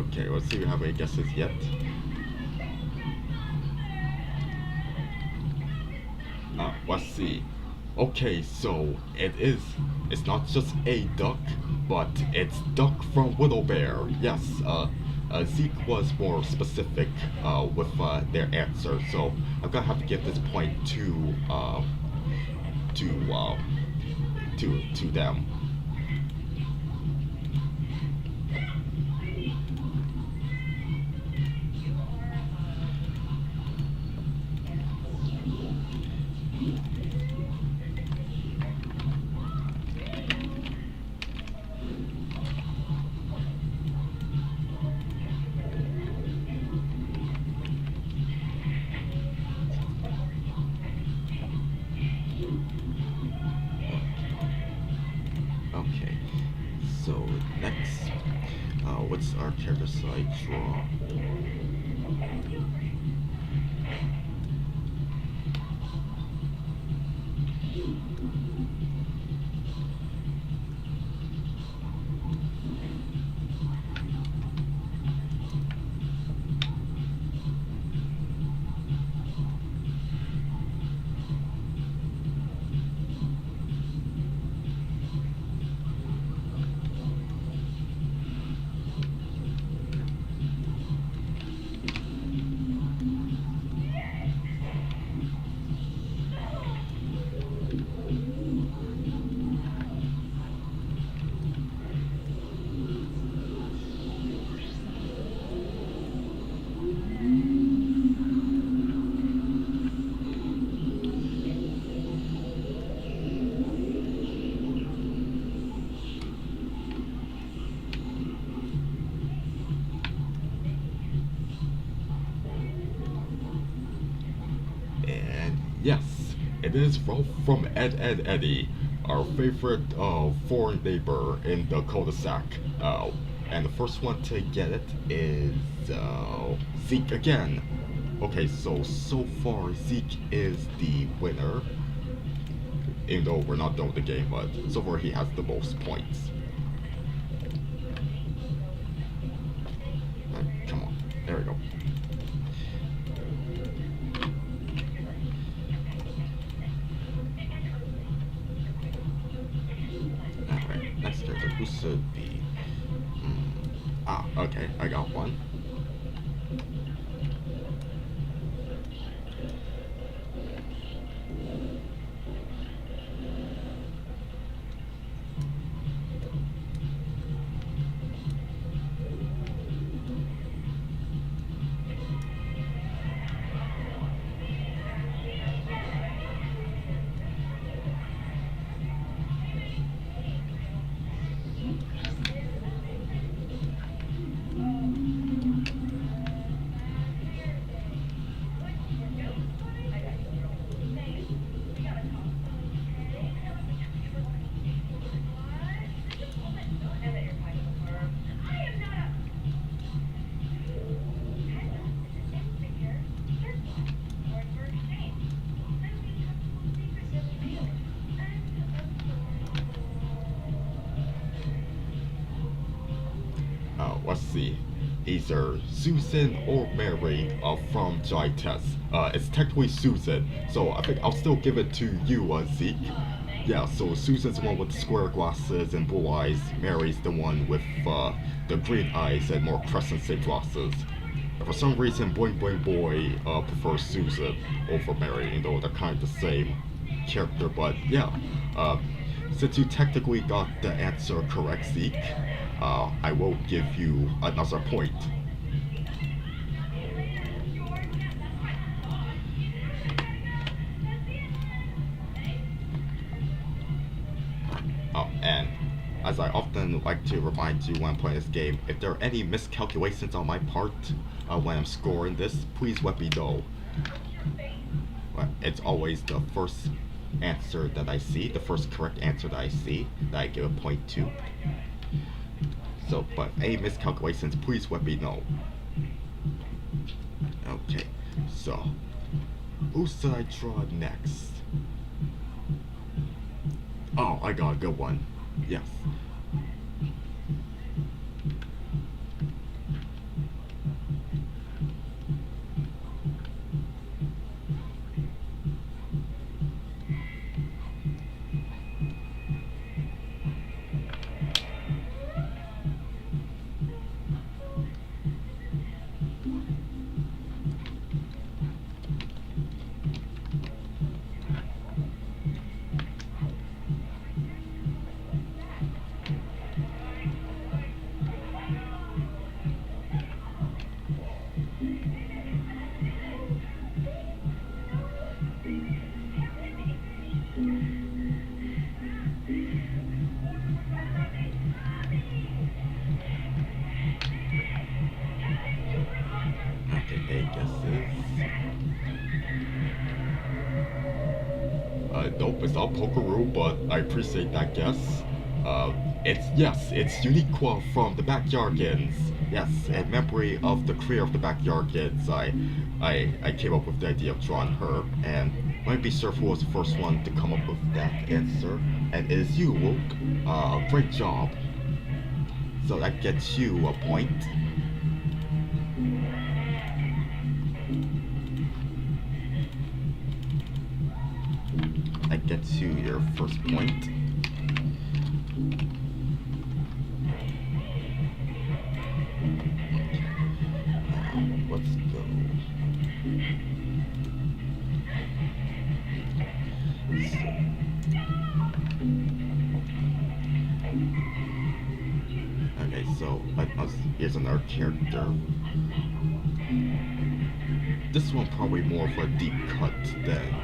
Okay, let's see if we have any guesses yet. Let's see. Okay, so it's not just a duck, but it's Duck from Widow Bear. Yes, Zeke was more specific with their answer, so I'm gonna have to give this point to them. Okay, so next, what's our character side draw? And yes, it is Rolf from Ed, Ed, Eddie. our favorite foreign neighbor in the cul-de-sac. And the first one to get it is Zeke again. Okay, so far Zeke is the winner. Even though we're not done with the game, but so far he has the most points. Come on, there we go. Alright, next character, who should be? Okay, I got one. Let's see, either Susan or Mary from Jai Test. It's technically Susan, so I think I'll still give it to you, Zeke. Yeah, so Susan's the one with the square glasses and blue eyes. Mary's the one with the green eyes and more crescent-shaped glasses. For some reason, Boing Boing Boy prefers Susan over Mary, even though they're kind of the same character. But yeah, since you technically got the answer correct, Zeke, I will give you another point. And as I often like to remind you when I'm playing this game, if there are any miscalculations on my part when I'm scoring this, please let me know. It's always the first answer that I see, the first correct answer that I see, that I give a point to. So, but any miscalculations, please let me know. Okay, so who should I draw next? Oh, I got a good one. Yes. Nope, it's not Pokeroo, but I appreciate that guess. It's Uniqua from the Backyardigans. Yes, in memory of the creator of the Backyardigans, I came up with the idea of drawing her, and might be sure who was the first one to come up with that answer, and it is you, Luke. Great job. So that gets you a point. That gets you your first point. Let's go. Okay, so here's another character. This one probably more of a deep cut than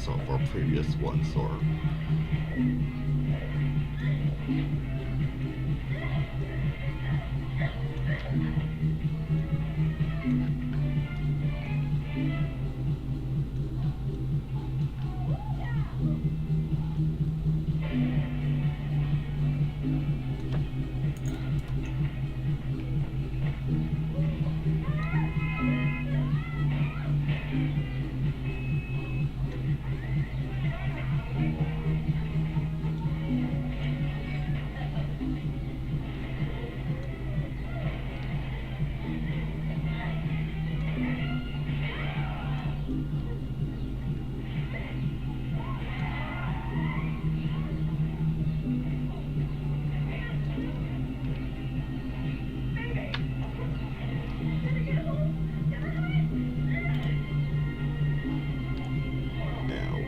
some of our previous ones, or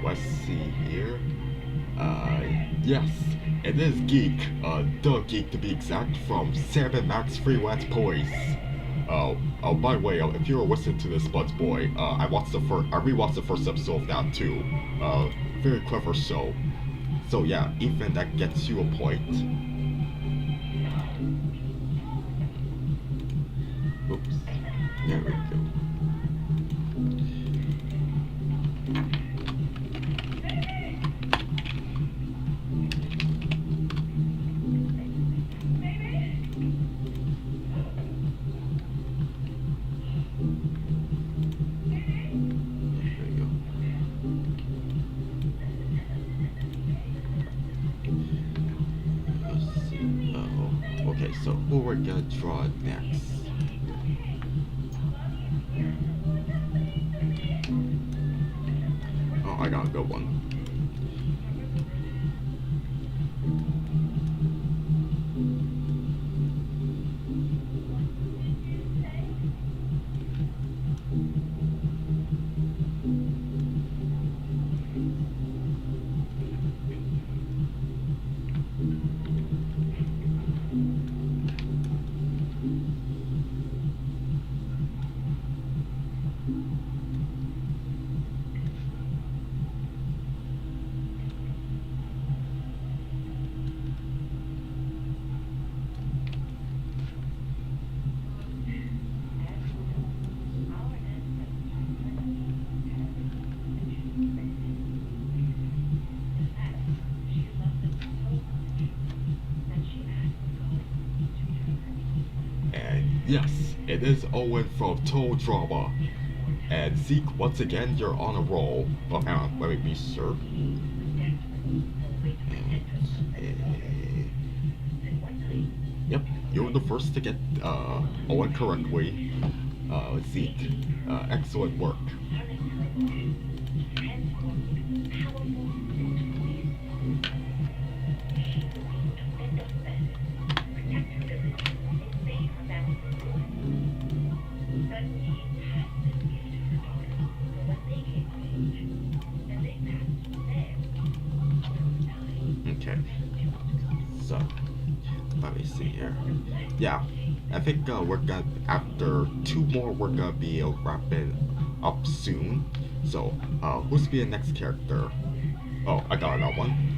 let's see here. Yes, it is Geek, the Geek to be exact, from Sam & Max Freelance Police. By the way, if you're listening to this, Buds Boy, I rewatched the first episode of that too. Very clever show. So yeah, even that gets you a point. Oops. There we go. Okay, so who we're gonna draw next? Oh, I got a good one. Yes, it is Owen from Total Drama. And Zeke, once again, you're on a roll. Well, hang on, let me be sure. Yep, you're the first to get Owen correctly. Zeke, excellent work. Okay, so let me see here. Yeah, I think we're gonna, after two more, we're gonna be wrapping up soon. So, who's be the next character? Oh, I got that one.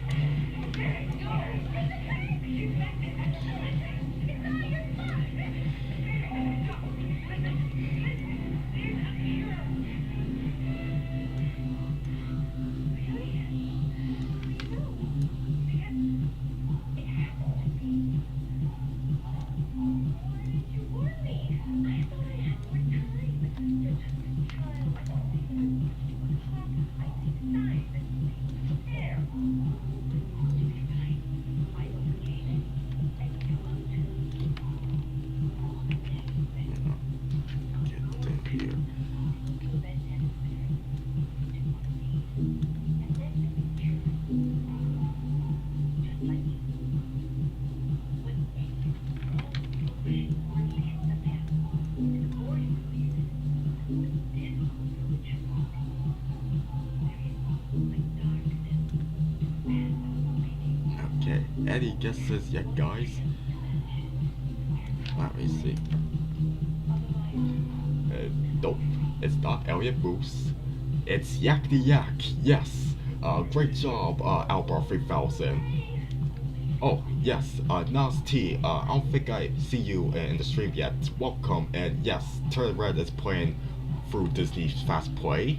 Okay, any guesses yet, guys? Let me see. Nope, it's not Elliot Booth. It's Yak the Yak, yes. Great job, Albert 3000. Oh, yes, Nas T, I don't think I see you in the stream yet. Welcome, and yes, Turn Red is playing through Disney's Fast Play.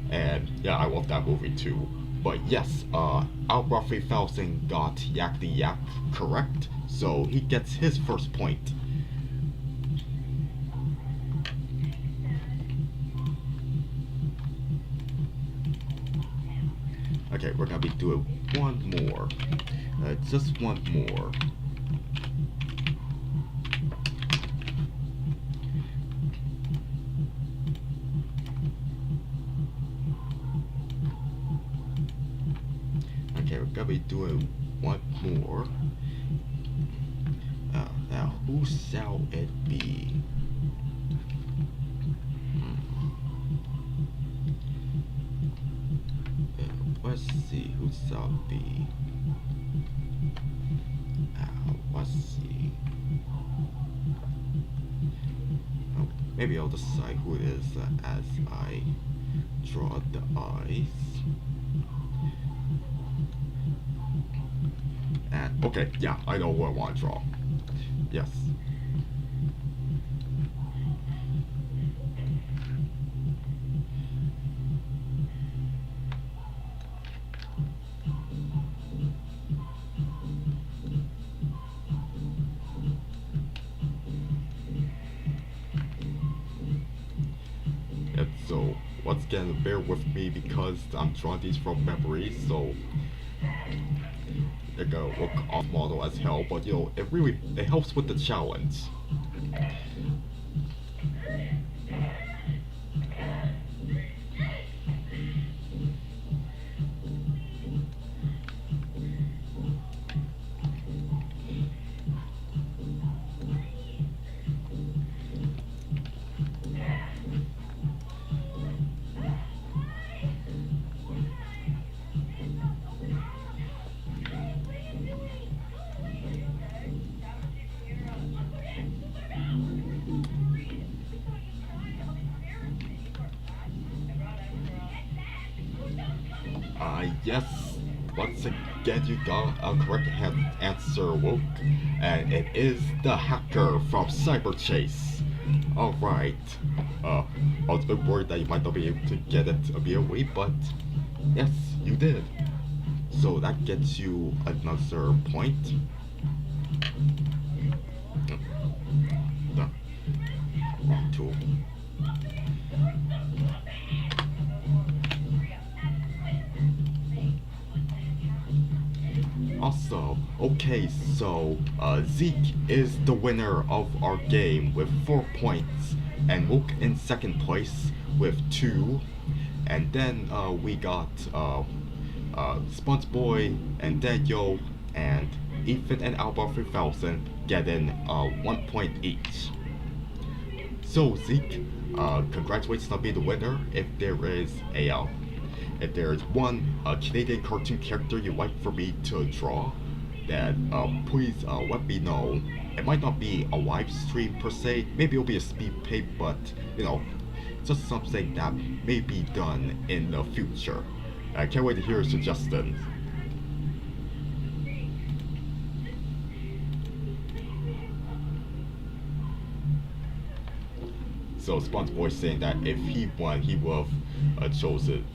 And yeah, I love that movie too. But yes, Albert 3000 got Yak the Yak correct, so he gets his first point. Okay, we're gonna be doing one more. Just one more. Okay, we're gonna be doing one more. Now, who shall it be? see who's the. Let's see. Oh, maybe I'll decide who it is as I draw the eyes. And okay, yeah, I know who I want to draw. Yes. And so, once again, bear with me because I'm drawing these from memory, so they're gonna look off model as hell, but you know, it helps with the challenge. Yes, once again you got a correct answer, Woke, and it is the hacker from Cyber Chase. Alright, I was a bit worried that you might not be able to get it immediately, but yes, you did. So that gets you another point. No, wrong tool. Also, okay, so Zeke is the winner of our game with 4 points, and Wook in second place with 2, and then we got SpongeBoy and Daniel and Ethan and Alba 3000 getting 1 point each. So Zeke, congratulations on being the winner. If there's one Canadian cartoon character you'd like for me to draw, then please let me know. It might not be a live stream per se, maybe it'll be a speed paint, but you know, just something that may be done in the future. I can't wait to hear your suggestions. So SpongeBoy saying that if he won, he would have chosen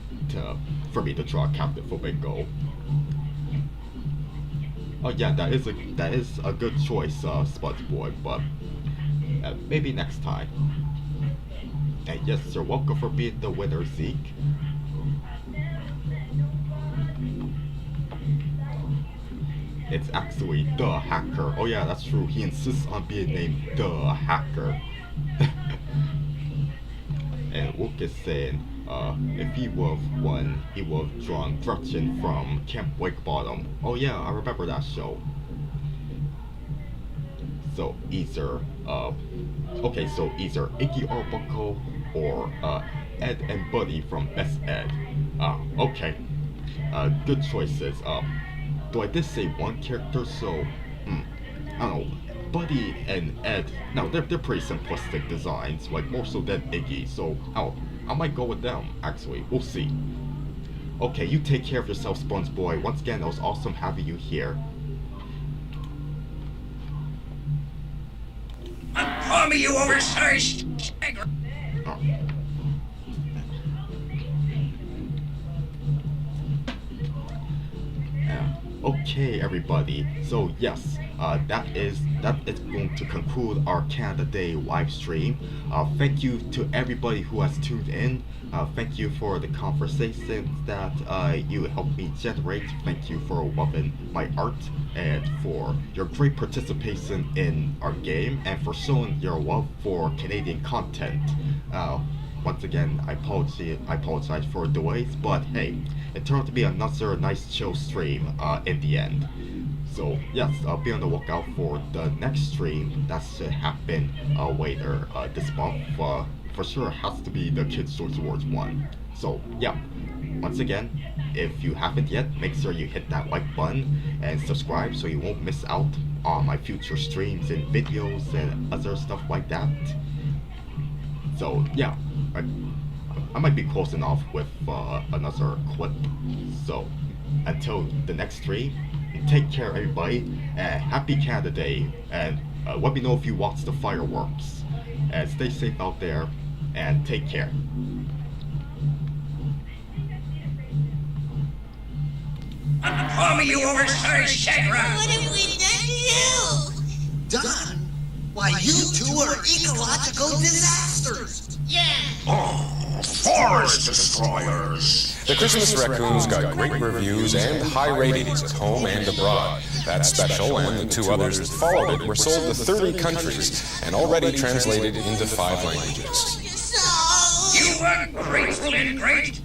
for me to draw Captain Flamingo. Oh yeah, that is a good choice, SpongeBoy, but maybe next time. And yes, you're welcome for being the winner, Zeke. It's actually the hacker. Oh yeah, that's true. He insists on being named the hacker. And Wook is saying, if he would have won, he would have drawn Gretchen from Camp Wake Bottom. Oh yeah, I remember that show. So either, okay, so either Iggy Arbuckle or Ed and Buddy from Best Ed. Okay, good choices. Though I did say one character, so, I don't know. Buddy and Ed, no, they're pretty simplistic designs, like more so than Iggy, so I might go with them, actually. We'll see. Okay, you take care of yourself, SpongeBoy. Once again, it was awesome having you here. Call me, you oversized stagger. Oh. Okay, everybody. So yes, that is going to conclude our Canada Day live stream. Thank you to everybody who has tuned in. Thank you for the conversations that you helped me generate. Thank you for loving my art and for your great participation in our game and for showing your love for Canadian content. Once again, I apologize for delays, but hey, it turned out to be another nice chill stream in the end. So yes, be on the lookout for the next stream that should happen later this month. For sure, it has to be the Kids Choice Awards one. So yeah, once again, if you haven't yet, make sure you hit that like button and subscribe so you won't miss out on my future streams and videos and other stuff like that. So yeah, I might be closing off with another clip. So until the next stream, take care everybody, and happy Canada Day, and let me know if you watch the fireworks, and stay safe out there, and take care. Call me, you oversized shagra! What have we done to you? Done? Why, you two are ecological disasters! Yeah. Oh, forest destroyers! The Christmas Raccoons got great reviews and high ratings at home and abroad. That special and the two others that followed it were sold to 30 countries and already translated into 5 languages. You ungrateful ingrate!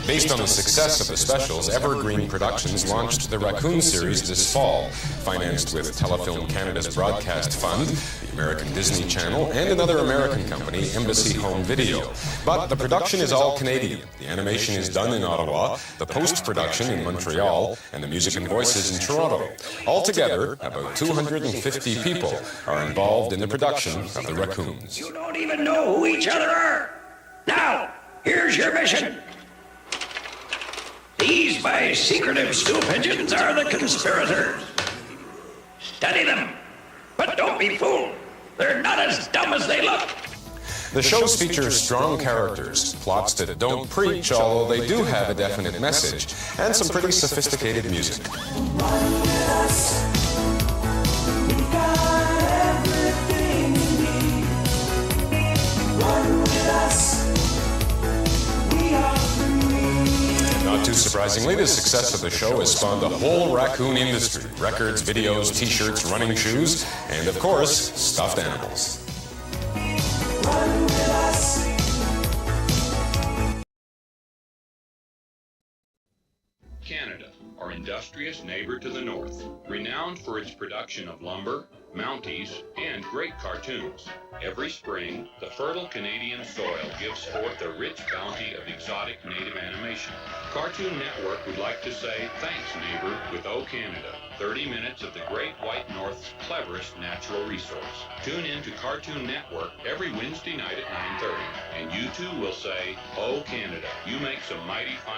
Based on the success of the specials, Evergreen Productions launched the Raccoon series this fall, financed with Telefilm Canada's Broadcast Fund, the American Disney Channel, and another American company, Embassy Home Video. But the production is all Canadian. The animation is done in Ottawa, the post-production in Montreal, and the music and voices in Toronto. Altogether, about 250 people are involved in the production of the Raccoons. You don't even know who each other are! Now, here's your mission! These my secretive stool pigeons are the conspirators. Study them, but don't be fooled. They're not as dumb as they look. The shows feature strong characters, plots that don't preach, although they do have a definite message, and some pretty sophisticated music. Not too surprisingly, the success of the show has spawned the whole raccoon industry. Records, videos, t-shirts, running shoes, and of course, stuffed animals. Canada, our industrious neighbor to the north, renowned for its production of lumber, Mounties, and great cartoons. Every spring, the fertile Canadian soil gives forth a rich bounty of exotic native animation. Cartoon Network would like to say thanks, neighbor, with O Canada. 30 minutes of the Great White North's cleverest natural resource. Tune in to Cartoon Network every Wednesday night at 9:30, and you too will say, O Canada, you make some mighty fine